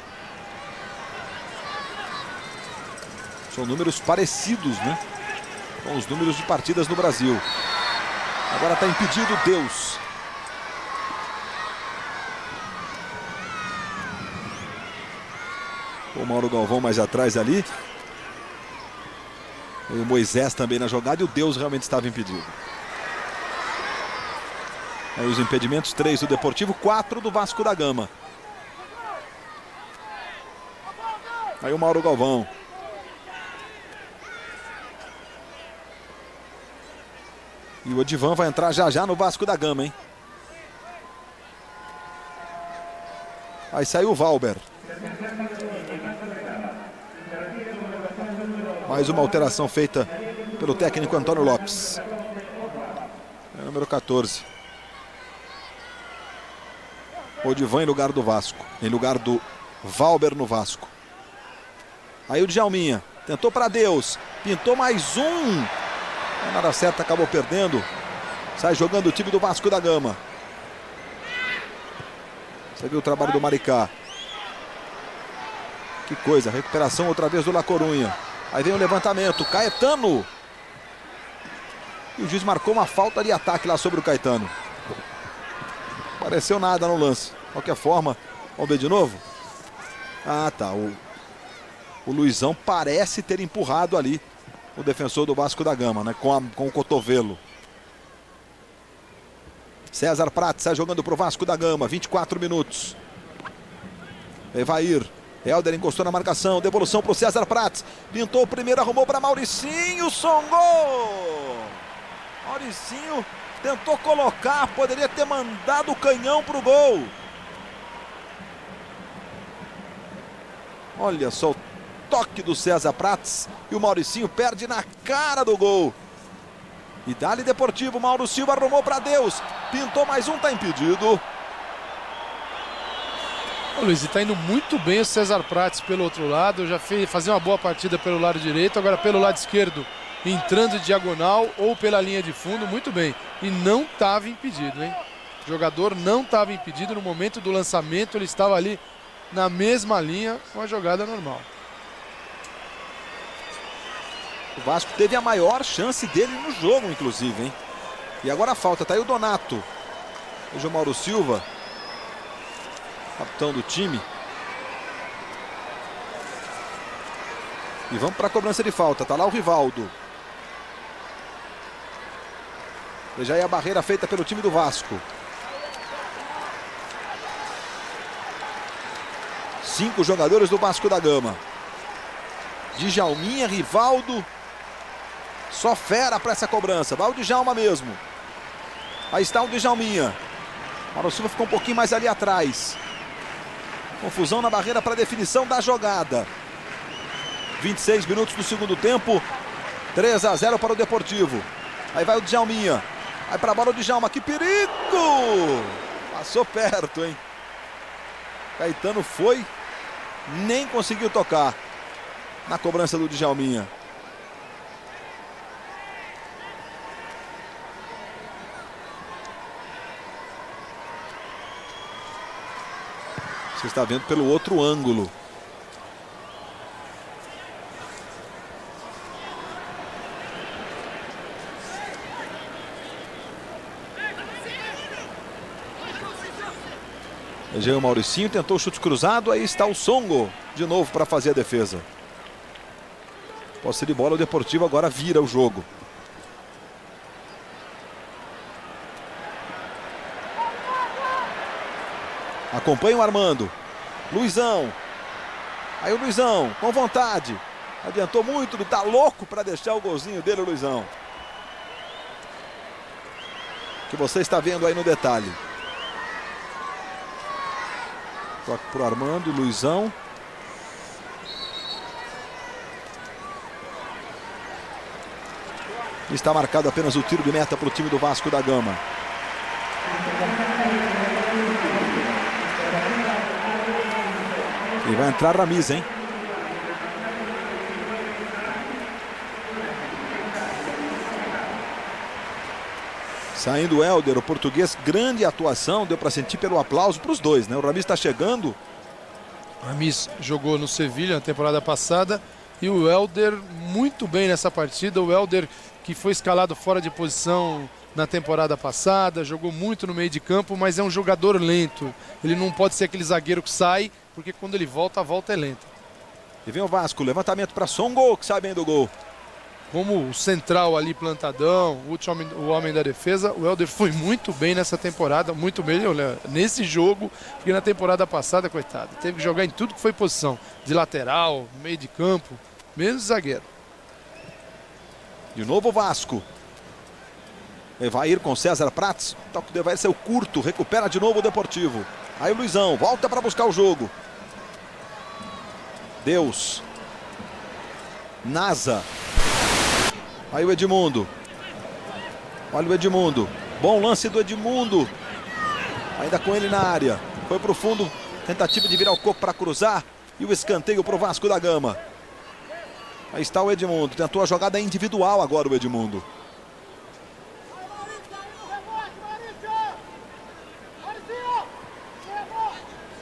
São números parecidos, né? Com os números de partidas no Brasil. Agora está impedido Deus. O Mauro Galvão mais atrás ali. E o Moisés também na jogada e o Deus realmente estava impedido. Aí os impedimentos, 3 do Deportivo, 4 do Vasco da Gama. Aí o Mauro Galvão. E o Odivan vai entrar já no Vasco da Gama, hein? Aí saiu o Valber. Mais uma alteração feita pelo técnico Antônio Lopes. É número 14. Odivan em lugar do Vasco. Em lugar do Valber no Vasco. Aí o Djalminha. Tentou para Deus. Pintou mais um. Não nada certo, acabou perdendo. Sai jogando o time do Vasco da Gama. Você viu o trabalho do Maricá. Que coisa. Recuperação outra vez do La Corunha. Aí vem o levantamento. Caetano. E o juiz marcou uma falta de ataque lá sobre o Caetano. Pareceu nada no lance. De qualquer forma, vamos ver de novo? Ah, tá. O Luizão parece ter empurrado ali o defensor do Vasco da Gama, né? Com o cotovelo. César Prates sai jogando para o Vasco da Gama. 24 minutos. Evair. Helder encostou na marcação. Devolução para o César Prates. Pintou o primeiro, arrumou para Mauricinho. Songou! Mauricinho tentou colocar. Poderia ter mandado o canhão para o gol. Olha só o toque do César Prates. E o Mauricinho perde na cara do gol. E dali Deportivo. Mauro Silva arrumou para Deus. Pintou mais um, tá impedido. Ô Luiz, está indo muito bem o César Prates pelo outro lado. Já fazia uma boa partida pelo lado direito. Agora pelo lado esquerdo, entrando de diagonal ou pela linha de fundo, muito bem. E não estava impedido, hein? O jogador não estava impedido. No momento do lançamento, ele estava ali na mesma linha com a jogada normal. O Vasco teve a maior chance dele no jogo, inclusive, hein? E agora a falta, tá aí o Donato. Hoje o Mauro Silva, capitão do time. E vamos para a cobrança de falta, tá lá o Rivaldo. Veja aí a barreira feita pelo time do Vasco. 5 jogadores do Vasco da Gama. Djalminha, Rivaldo. Só fera para essa cobrança. Vai o Djalma mesmo. Aí está o Djalminha. Mauro Silva ficou um pouquinho mais ali atrás. Confusão na barreira para definição da jogada. 26 minutos do segundo tempo. 3-0 para o Deportivo. Aí vai o Djalminha. Vai para a bola o Djalma. Que perigo! Passou perto, hein? Caetano foi. Nem conseguiu tocar na cobrança do Djalminha. Você está vendo pelo outro ângulo. Veja aí o Mauricinho, tentou o chute cruzado, aí está o Songo de novo para fazer a defesa. Posse de bola, o Deportivo agora vira o jogo. Acompanha o Armando. Luizão. Aí o Luizão, com vontade. Adiantou muito, tá louco para deixar o golzinho dele, o Luizão. Que você está vendo aí no detalhe. Toque pro Armando, Luizão. Está marcado apenas o tiro de meta para o time do Vasco da Gama. E vai entrar Ramiz, hein? Saindo o Helder, o português, grande atuação, deu para sentir pelo aplauso para os dois, né? O Ramiz está chegando. O Ramiz jogou no Sevilha na temporada passada e o Helder muito bem nessa partida. O Helder que foi escalado fora de posição na temporada passada, jogou muito no meio de campo, mas é um jogador lento. Ele não pode ser aquele zagueiro que sai, porque quando ele volta, a volta é lenta. E vem o Vasco, levantamento para Songo, que sai bem do gol. Como o central ali plantadão, o homem da defesa, o Helder foi muito bem nessa temporada, muito bem nesse jogo, porque na temporada passada, coitado, teve que jogar em tudo que foi posição, de lateral, meio de campo, menos zagueiro. De novo o Vasco. Evair com César Prates, o toque do Evair saiu curto, recupera de novo o Deportivo. Aí o Luizão, volta para buscar o jogo. Deus. Nasa. Aí o Edmundo. Olha o Edmundo. Bom lance do Edmundo. Ainda com ele na área. Foi para o fundo. Tentativa de virar o corpo para cruzar. E o escanteio para o Vasco da Gama. Aí está o Edmundo. Tentou a jogada individual agora o Edmundo.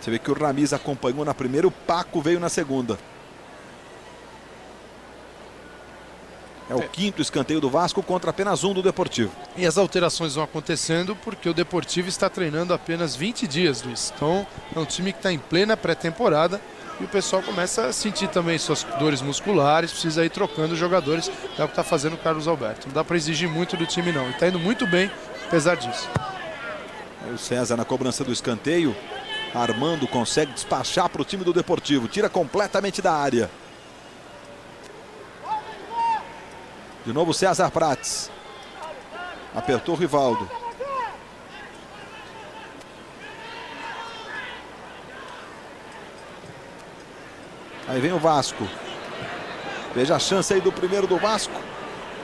Você vê que o Ramiz acompanhou na primeira, o Paco veio na segunda. É o quinto escanteio do Vasco contra apenas um do Deportivo. E as alterações vão acontecendo porque o Deportivo está treinando apenas 20 dias, Luiz. Então é um time que está em plena pré-temporada e o pessoal começa a sentir também suas dores musculares, precisa ir trocando os jogadores. É o que está fazendo o Carlos Alberto. Não dá para exigir muito do time não. E está indo muito bem apesar disso. Aí o César na cobrança do escanteio. Armando consegue despachar para o time do Deportivo. Tira completamente da área. De novo César Prates. Apertou o Rivaldo. Aí vem o Vasco. Veja a chance aí do primeiro do Vasco.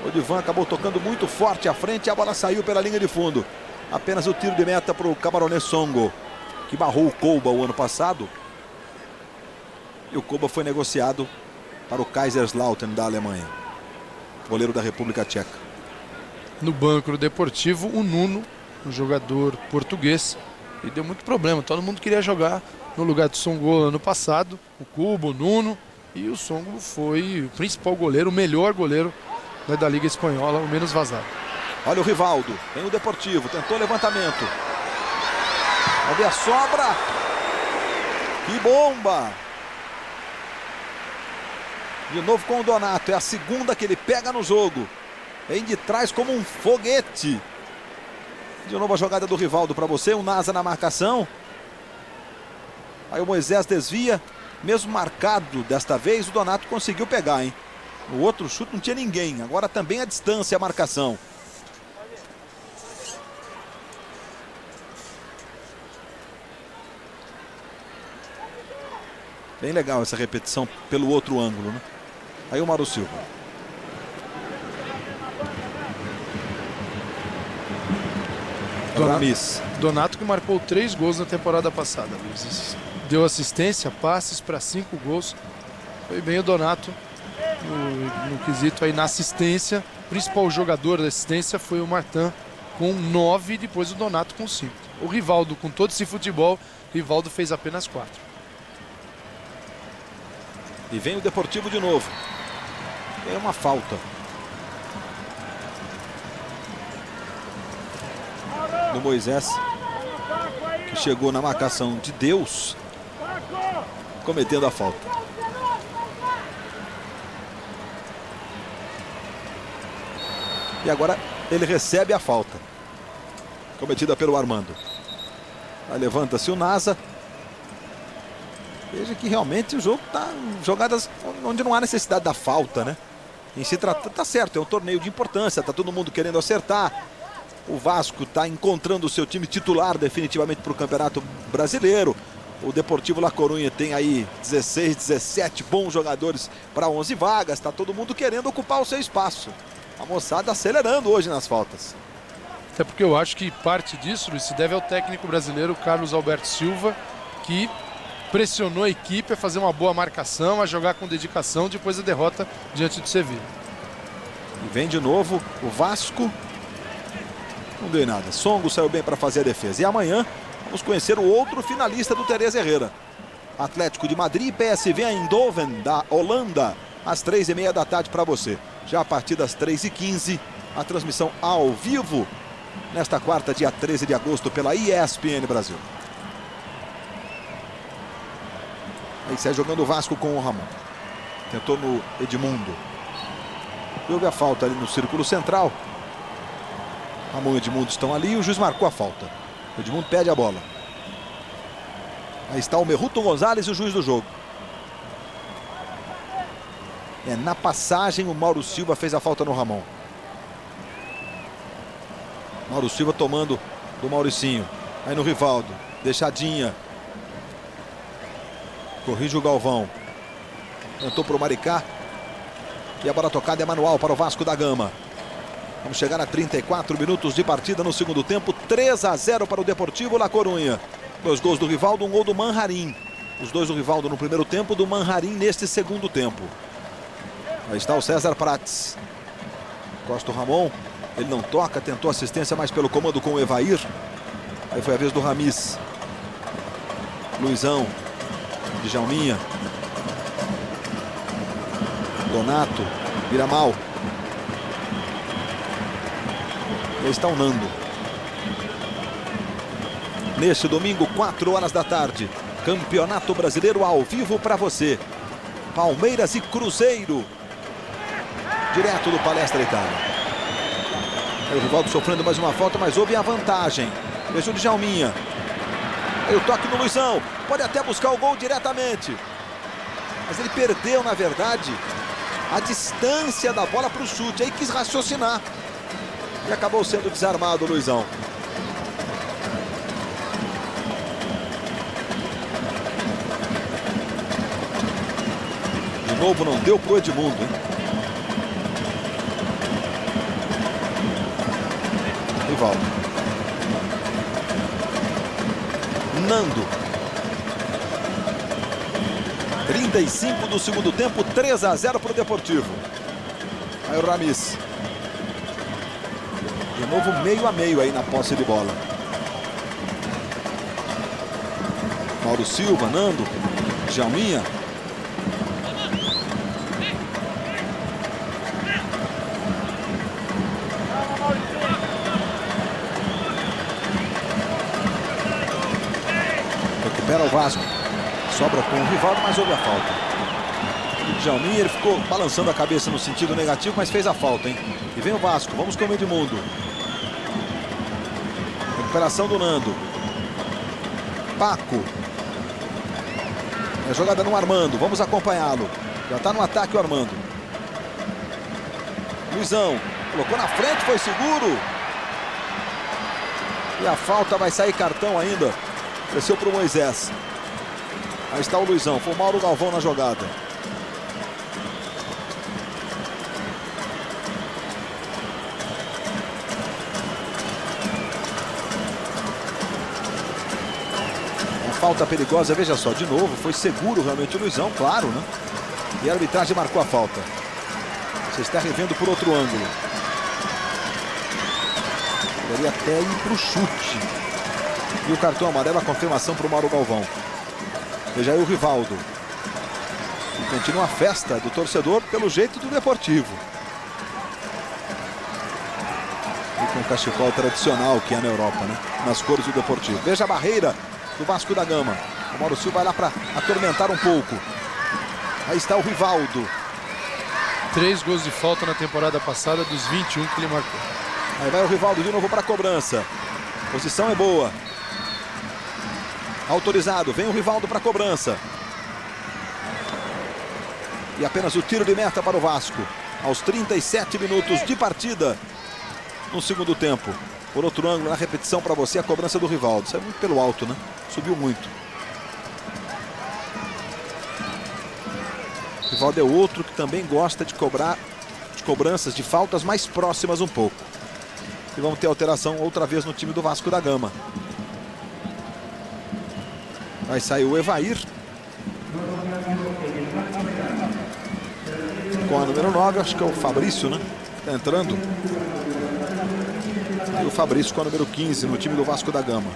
O Odivan acabou tocando muito forte à frente e a bola saiu pela linha de fundo. Apenas o tiro de meta para o Camarões Songo, que barrou o Kouba o ano passado. E o Kouba foi negociado para o Kaiserslautern da Alemanha. Goleiro da República Tcheca. No banco do Deportivo, o Nuno, um jogador português, e deu muito problema. Todo mundo queria jogar no lugar do Songo ano passado. O Kubo, o Nuno, e o Songo foi o principal goleiro, o melhor goleiro da Liga Espanhola, o menos vazado. Olha o Rivaldo, tem o Deportivo, tentou levantamento. Olha a sobra. Que bomba! De novo com o Donato. É a segunda que ele pega no jogo. Vem de trás como um foguete. De novo a jogada do Rivaldo para você. O Nasa na marcação. Aí o Moisés desvia. Mesmo marcado desta vez, o Donato conseguiu pegar, hein? No outro chute não tinha ninguém. Agora também a distância, a marcação. Bem legal essa repetição pelo outro ângulo, né? Aí o Mauro Silva. Donato que marcou 3 gols na temporada passada, Luiz. Deu assistência, passes para 5 gols. Foi bem o Donato no quesito aí na assistência. O principal jogador da assistência foi o Martin com 9 e depois o Donato com 5. O Rivaldo, com todo esse futebol, Rivaldo fez apenas 4. E vem o Deportivo de novo. É uma falta. Do Moisés, que chegou na marcação de Deus, cometendo a falta. E agora ele recebe a falta cometida pelo Armando. Aí levanta-se o Nasa. Veja que realmente o jogo está jogadas onde não há necessidade da falta, né? Em se trata, tá certo, é um torneio de importância, tá todo mundo querendo acertar. O Vasco está encontrando o seu time titular definitivamente para o Campeonato Brasileiro. O Deportivo La Coruña tem aí 16, 17 bons jogadores para 11 vagas. Está todo mundo querendo ocupar o seu espaço. A moçada acelerando hoje nas faltas. Até porque eu acho que parte disso, Luiz, se deve ao técnico brasileiro Carlos Alberto Silva, que pressionou a equipe a fazer uma boa marcação, a jogar com dedicação depois da derrota diante do Sevilla. E vem de novo o Vasco. Não deu em nada. Songo saiu bem para fazer a defesa. E amanhã vamos conhecer o outro finalista do Teresa Herrera. Atlético de Madrid e PSV Eindhoven da Holanda. Às 3h30 da tarde para você. Já a partir das 3h15, a transmissão ao vivo. Nesta quarta, dia 13 de agosto, pela ESPN Brasil. Aí sai jogando o Vasco com o Ramon. Tentou no Edmundo. Houve a falta ali no círculo central. Ramon e Edmundo estão ali e o juiz marcou a falta. O Edmundo pede a bola. Aí está o Merruto Gonzalez, o juiz do jogo. Na passagem o Mauro Silva fez a falta no Ramon. Mauro Silva tomando do Mauricinho. Aí no Rivaldo. Deixadinha. Corrige o Galvão. Tentou para o Maricá. E a bola tocada é manual para o Vasco da Gama. Vamos chegar a 34 minutos de partida no segundo tempo. 3-0 para o Deportivo La Coruña. 2 gols do Rivaldo, 1 gol do Manharim. Os 2 do Rivaldo no primeiro tempo, do Manharim neste segundo tempo. Aí está o César Prates. Costa o Ramon. Ele não toca, tentou assistência mais pelo comando com o Evair. Aí foi a vez do Ramis. Luizão. Djalminha. Donato. Vira mal. Aí está o Nando. Neste domingo, 4 horas da tarde. Campeonato Brasileiro ao vivo para você. Palmeiras e Cruzeiro. Direto do Palestra Itália. Aí o Rivaldo sofrendo mais uma falta, mas houve a vantagem. Veja o Djalminha. Aí o toque no Luizão. Pode até buscar o gol diretamente. Mas ele perdeu, na verdade, a distância da bola para o chute. Aí quis raciocinar. E acabou sendo desarmado o Luizão. De novo não deu pro Edmundo, hein? Rivaldo. Nando. 35 do segundo tempo, 3-0 para o Deportivo. Aí o Ramis. De novo meio a meio aí na posse de bola. Mauro Silva, Nando, Djalminha. Recupera o Vasco. Sobra com o Rivaldo, mas houve a falta. O Djalminha, ele ficou balançando a cabeça no sentido negativo, mas fez a falta, hein? E vem o Vasco, vamos com o Edmundo. Recuperação do Nando. Paco. É a jogada no Armando, vamos acompanhá-lo. Já está no ataque o Armando. Luizão, colocou na frente, foi seguro. E a falta vai sair cartão ainda. Desceu para o Moisés. Aí está o Luizão, foi o Mauro Galvão na jogada. Uma falta perigosa, veja só, de novo, foi seguro realmente o Luizão, claro, né? E a arbitragem marcou a falta. Você está revendo por outro ângulo. Poderia até ir para o chute. E o cartão amarelo, a confirmação para o Mauro Galvão. Veja aí o Rivaldo. E continua a festa do torcedor pelo jeito do Deportivo. E com o cachecol tradicional que é na Europa, né? Nas cores do Deportivo. Veja a barreira do Vasco da Gama. O Mauro Silva vai lá para atormentar um pouco. Aí está o Rivaldo. 3 gols de falta na temporada passada dos 21 que ele marcou. Aí vai o Rivaldo de novo para a cobrança. Posição é boa. Autorizado, vem o Rivaldo para a cobrança. E apenas o tiro de meta para o Vasco. Aos 37 minutos de partida. No segundo tempo. Por outro ângulo, na repetição para você, a cobrança do Rivaldo. Isso é muito pelo alto, né? Subiu muito. O Rivaldo é outro que também gosta de cobrar de cobranças de faltas mais próximas um pouco. E vamos ter alteração outra vez no time do Vasco da Gama. Vai sair o Evair. Com a número 9, acho que é o Fabrício, né? Está entrando. E o Fabrício com a número 15 no time do Vasco da Gama.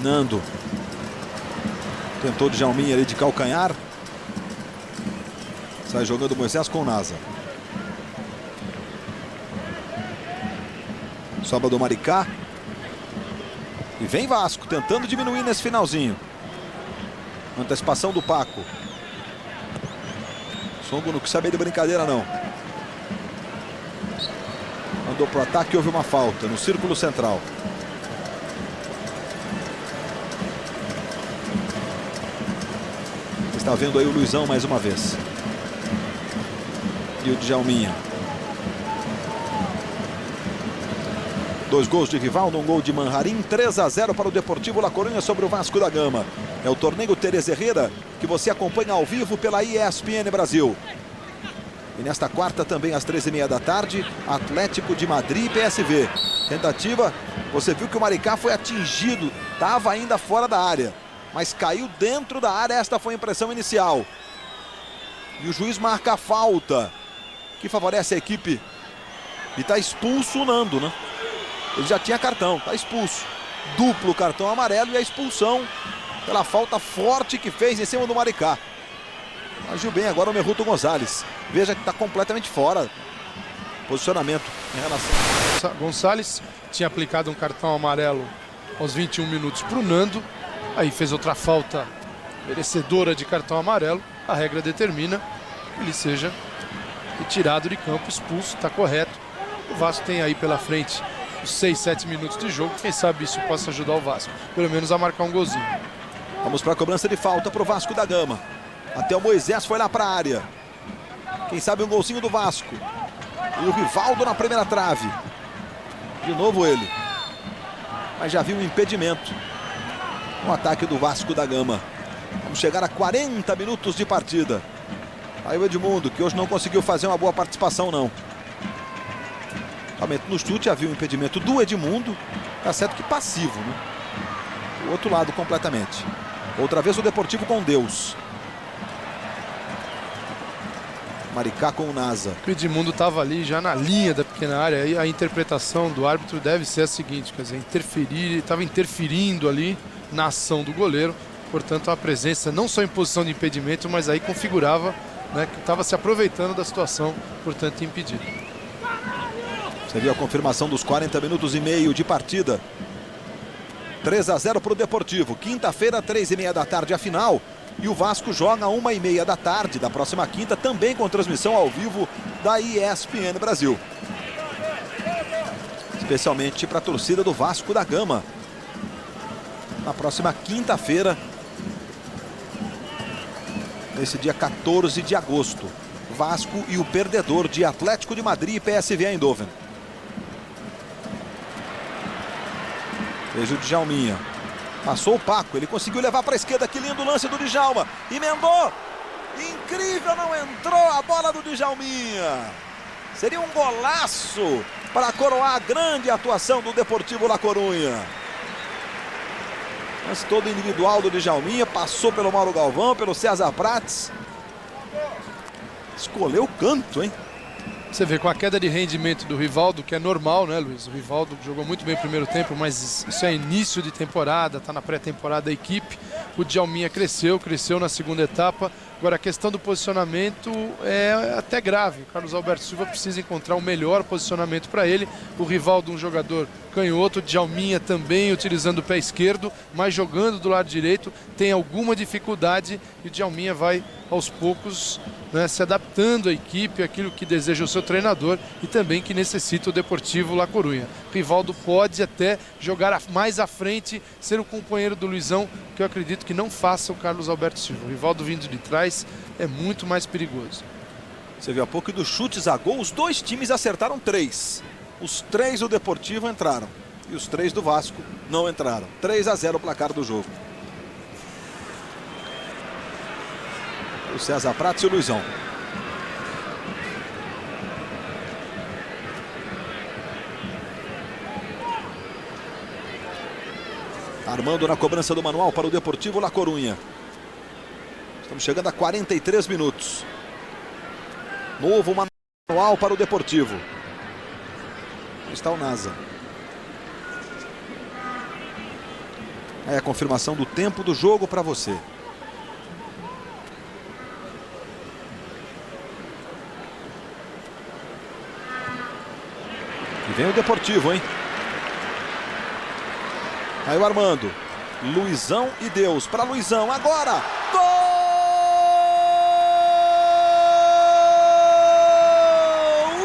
Nando. Tentou o Djalminha ali de calcanhar. Sai jogando o Moisés com o Nasa. Sobra do Maricá. E vem Vasco, tentando diminuir nesse finalzinho. Antecipação do Paco. Songo não quis saber de brincadeira, não. Andou pro ataque e houve uma falta no círculo central. Está vendo aí o Luizão mais uma vez. E o Djalminha. 2 gols de Rivaldo, 1 gol de Manharim, 3-0 para o Deportivo La Coruña sobre o Vasco da Gama. É o torneio Teresa Herrera que você acompanha ao vivo pela ESPN Brasil. E nesta quarta também às 13h30 da tarde, Atlético de Madrid e PSV. Tentativa, você viu que o Maricá foi atingido, estava ainda fora da área, mas caiu dentro da área, esta foi a impressão inicial. E o juiz marca a falta, que favorece a equipe. E está expulso o Nando, né? Ele já tinha cartão, está expulso. Duplo cartão amarelo e a expulsão pela falta forte que fez em cima do Maricá. Agiu bem agora o Merruto Gonzalez. Veja que está completamente fora. Posicionamento em relação. Gonçalves tinha aplicado um cartão amarelo aos 21 minutos para o Nando. Aí fez outra falta merecedora de cartão amarelo. A regra determina que ele seja retirado de campo, expulso, está correto. O Vasco tem aí pela frente os 6, 7 minutos de jogo. Quem sabe isso possa ajudar o Vasco, pelo menos a marcar um golzinho. Vamos para a cobrança de falta para o Vasco da Gama. Até o Moisés foi lá para a área. Quem sabe um golzinho do Vasco. E o Rivaldo na primeira trave. De novo ele. Mas já viu um impedimento no ataque do Vasco da Gama. Vamos chegar a 40 minutos de partida. Aí o Edmundo, que hoje não conseguiu fazer uma boa participação, não. Somente no chute havia um impedimento do Edmundo. Tá certo que passivo, né? Do outro lado completamente. Outra vez o Deportivo com Deus. Maricá com o Nasa. O Edmundo estava ali já na linha da pequena área. E a interpretação do árbitro deve ser a seguinte, quer dizer, estava interferindo ali na ação do goleiro. Portanto, a presença não só em posição de impedimento, mas aí configurava, né, que estava se aproveitando da situação, portanto impedido. Você viu a confirmação dos 40 minutos e meio de partida. 3-0 para o Deportivo. Quinta-feira, 3h30 da tarde, a final. E o Vasco joga 1h30 da tarde da próxima quinta, também com transmissão ao vivo da ESPN Brasil. Especialmente para a torcida do Vasco da Gama. Na próxima quinta-feira, nesse dia 14 de agosto. Vasco e o perdedor de Atlético de Madrid e PSV Eindhoven. Veja o Djalminha. Passou o Paco, ele conseguiu levar para a esquerda, que lindo lance do Djalma. Emendou, incrível, não entrou a bola do Djalminha. Seria um golaço para coroar a grande atuação do Deportivo La Coruña. Lance todo individual do Djalminha, passou pelo Mauro Galvão, pelo César Prates. Escolheu o canto, hein? Você vê, com a queda de rendimento do Rivaldo, que é normal, né, Luiz? O Rivaldo jogou muito bem no primeiro tempo, mas isso é início de temporada, está na pré-temporada da equipe. O Djalminha cresceu na segunda etapa. Agora, a questão do posicionamento é até grave. O Carlos Alberto Silva precisa encontrar o melhor posicionamento para ele. O Rivaldo, um jogador canhoto, o Djalminha também utilizando o pé esquerdo, mas jogando do lado direito, tem alguma dificuldade e o Djalminha vai aos poucos, né, se adaptando à equipe, aquilo que deseja o seu treinador e também que necessita o Deportivo La Coruña. Rivaldo pode até jogar mais à frente, ser o companheiro do Luizão, que eu acredito que não faça o Carlos Alberto Silva. O Rivaldo vindo de trás é muito mais perigoso. Você viu há pouco, dos chutes a gol, os dois times acertaram 3. Os 3 do Deportivo entraram e os 3 do Vasco não entraram. 3-0 o placar do jogo. O César Prates e o Luizão. Armando na cobrança do manual para o Deportivo La Coruña. Estamos chegando a 43 minutos. Novo manual para o Deportivo. Está o Nasa. É a confirmação do tempo do jogo para você. E vem o Deportivo, hein? Aí o Armando. Luizão e Deus. Para Luizão agora. Gol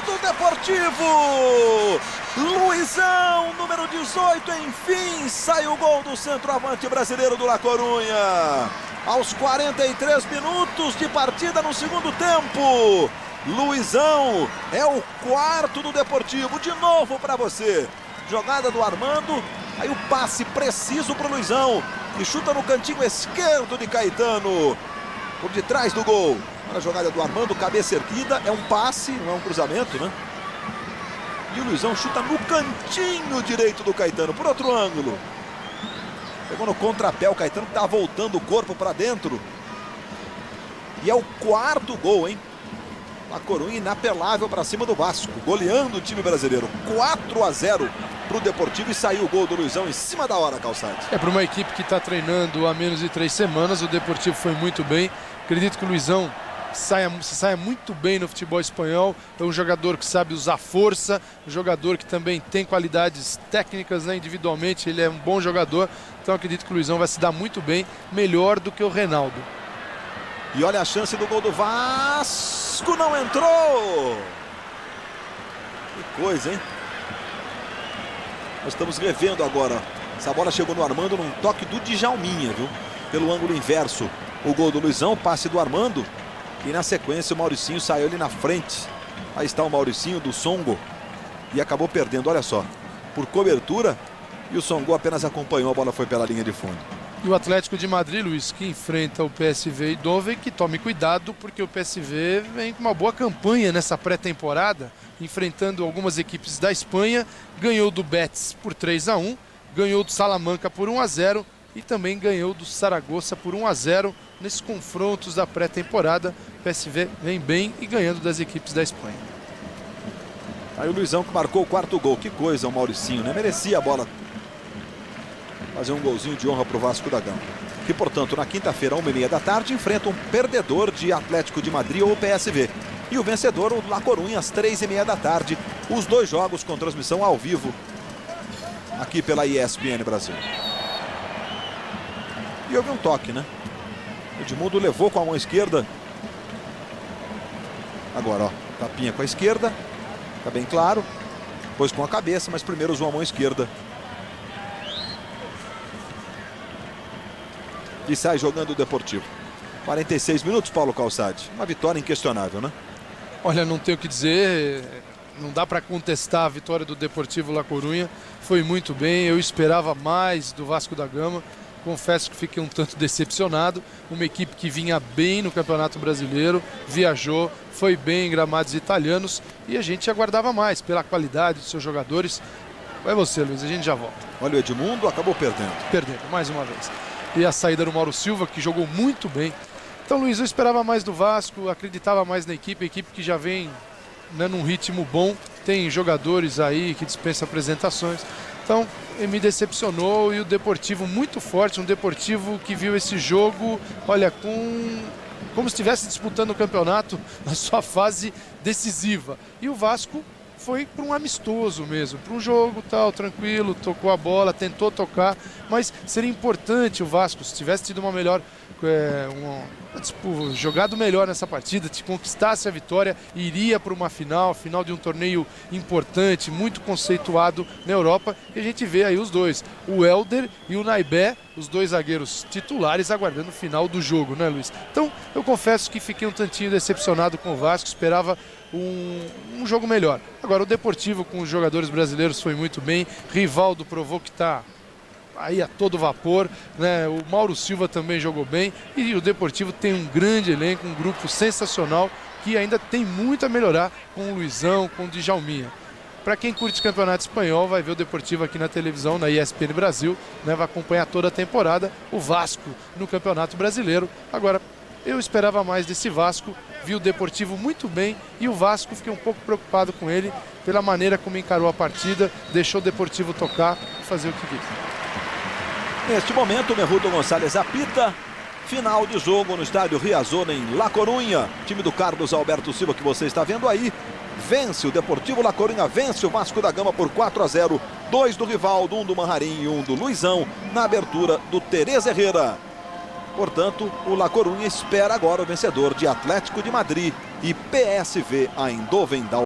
do Deportivo. Luizão, número 18. Enfim, sai o gol do centroavante brasileiro do La Coruña. Aos 43 minutos de partida no segundo tempo. Luizão é o 4º do Deportivo. De novo para você. Jogada do Armando. Aí o passe preciso para o Luizão. E chuta no cantinho esquerdo de Caetano. Por detrás do gol. Olha a jogada do Armando, cabeça erguida. É um passe, não é um cruzamento, né? E o Luizão chuta no cantinho direito do Caetano, por outro ângulo. Pegou no contrapé, o Caetano tá voltando o corpo para dentro. E é o quarto gol, hein? La Coruña inapelável para cima do Vasco, goleando o time brasileiro. 4-0 para o Deportivo e saiu o gol do Luizão em cima da hora, Calçade. É, para uma equipe que está treinando há menos de 3 semanas, o Deportivo foi muito bem. Acredito que o Luizão se saia muito bem no futebol espanhol. É um jogador que sabe usar força, um jogador que também tem qualidades técnicas, né? Individualmente ele é um bom jogador. Então acredito que o Luizão vai se dar muito bem, melhor do que o Reinaldo. E olha a chance do gol do Vasco, não entrou! Que coisa, hein? Nós estamos revendo agora. Essa bola chegou no Armando num toque do Djalminha, viu? Pelo ângulo inverso, o gol do Luizão, passe do Armando. E na sequência o Mauricinho saiu ali na frente. Aí está o Mauricinho do Songo. E acabou perdendo, olha só. Por cobertura. E o Songo apenas acompanhou, a bola foi pela linha de fundo. E o Atlético de Madrid, Luiz, que enfrenta o PSV Eindhoven, que tome cuidado, porque o PSV vem com uma boa campanha nessa pré-temporada, enfrentando algumas equipes da Espanha, ganhou do Betis por 3-1, ganhou do Salamanca por 1-0 e também ganhou do Saragossa por 1-0 nesses confrontos da pré-temporada. O PSV vem bem e ganhando das equipes da Espanha. Aí o Luizão que marcou o quarto gol, que coisa o Mauricinho, né? Merecia a bola. Fazer um golzinho de honra para o Vasco da Gama. Que, portanto, na quinta-feira, 1h30 da tarde, enfrenta um perdedor de Atlético de Madrid ou PSV. E o vencedor, o La Coruña, às 3h30 da tarde. Os dois jogos com transmissão ao vivo aqui pela ESPN Brasil. E houve um toque, né? O Edmundo levou com a mão esquerda. Agora, ó, tapinha com a esquerda. Tá bem claro. Depois com a cabeça, mas primeiro usou a mão esquerda. E sai jogando o Deportivo. 46 minutos, Paulo Calçade. Uma vitória inquestionável, né? Olha, não tenho o que dizer. Não dá para contestar a vitória do Deportivo La Coruña. Foi muito bem. Eu esperava mais do Vasco da Gama. Confesso que fiquei um tanto decepcionado. Uma equipe que vinha bem no Campeonato Brasileiro. Viajou, foi bem em gramados italianos. E a gente aguardava mais pela qualidade dos seus jogadores. Vai você, Luiz. A gente já volta. Olha o Edmundo, acabou perdendo. Perdendo, mais uma vez. E a saída do Mauro Silva, que jogou muito bem. Então, Luiz, eu esperava mais do Vasco, acreditava mais na equipe, a equipe que já vem, né, num ritmo bom, tem jogadores aí que dispensam apresentações. Então, ele me decepcionou e o Deportivo muito forte, um Deportivo que viu esse jogo, olha, como se estivesse disputando o campeonato na sua fase decisiva. E o Vasco foi para um amistoso mesmo, para um jogo tal, tranquilo, tocou a bola, tentou tocar, mas seria importante o Vasco, se tivesse tido uma melhor, jogado melhor nessa partida, se conquistasse a vitória, iria para uma final de um torneio importante, muito conceituado na Europa, e a gente vê aí os dois, o Helder e o Naibé, os dois zagueiros titulares aguardando o final do jogo, né, Luiz? Então, eu confesso que fiquei um tantinho decepcionado com o Vasco, esperava um jogo melhor. Agora, o Deportivo com os jogadores brasileiros foi muito bem, Rivaldo provou que está aí a todo vapor, né? O Mauro Silva também jogou bem e o Deportivo tem um grande elenco, um grupo sensacional que ainda tem muito a melhorar com o Luizão, com o Djalminha. Para quem curte campeonato espanhol, vai ver o Deportivo aqui na televisão, na ESPN Brasil, né? Vai acompanhar toda a temporada, o Vasco no Campeonato Brasileiro. Agora, eu esperava mais desse Vasco, vi o Deportivo muito bem e o Vasco, fiquei um pouco preocupado com ele pela maneira como encarou a partida, deixou o Deportivo tocar e fazer o que quis. Neste momento, o Merrudo Gonçalves apita. Final de jogo no estádio Riazor, em La Coruña. Time do Carlos Alberto Silva, que você está vendo aí, vence o Deportivo La Coruña, vence o Vasco da Gama por 4-0. 2 do Rivaldo, 1 do Manharim e 1 do Luizão, na abertura do Tereza Herrera. Portanto, o La Coruña espera agora o vencedor de Atlético de Madrid e PSV Eindhoven.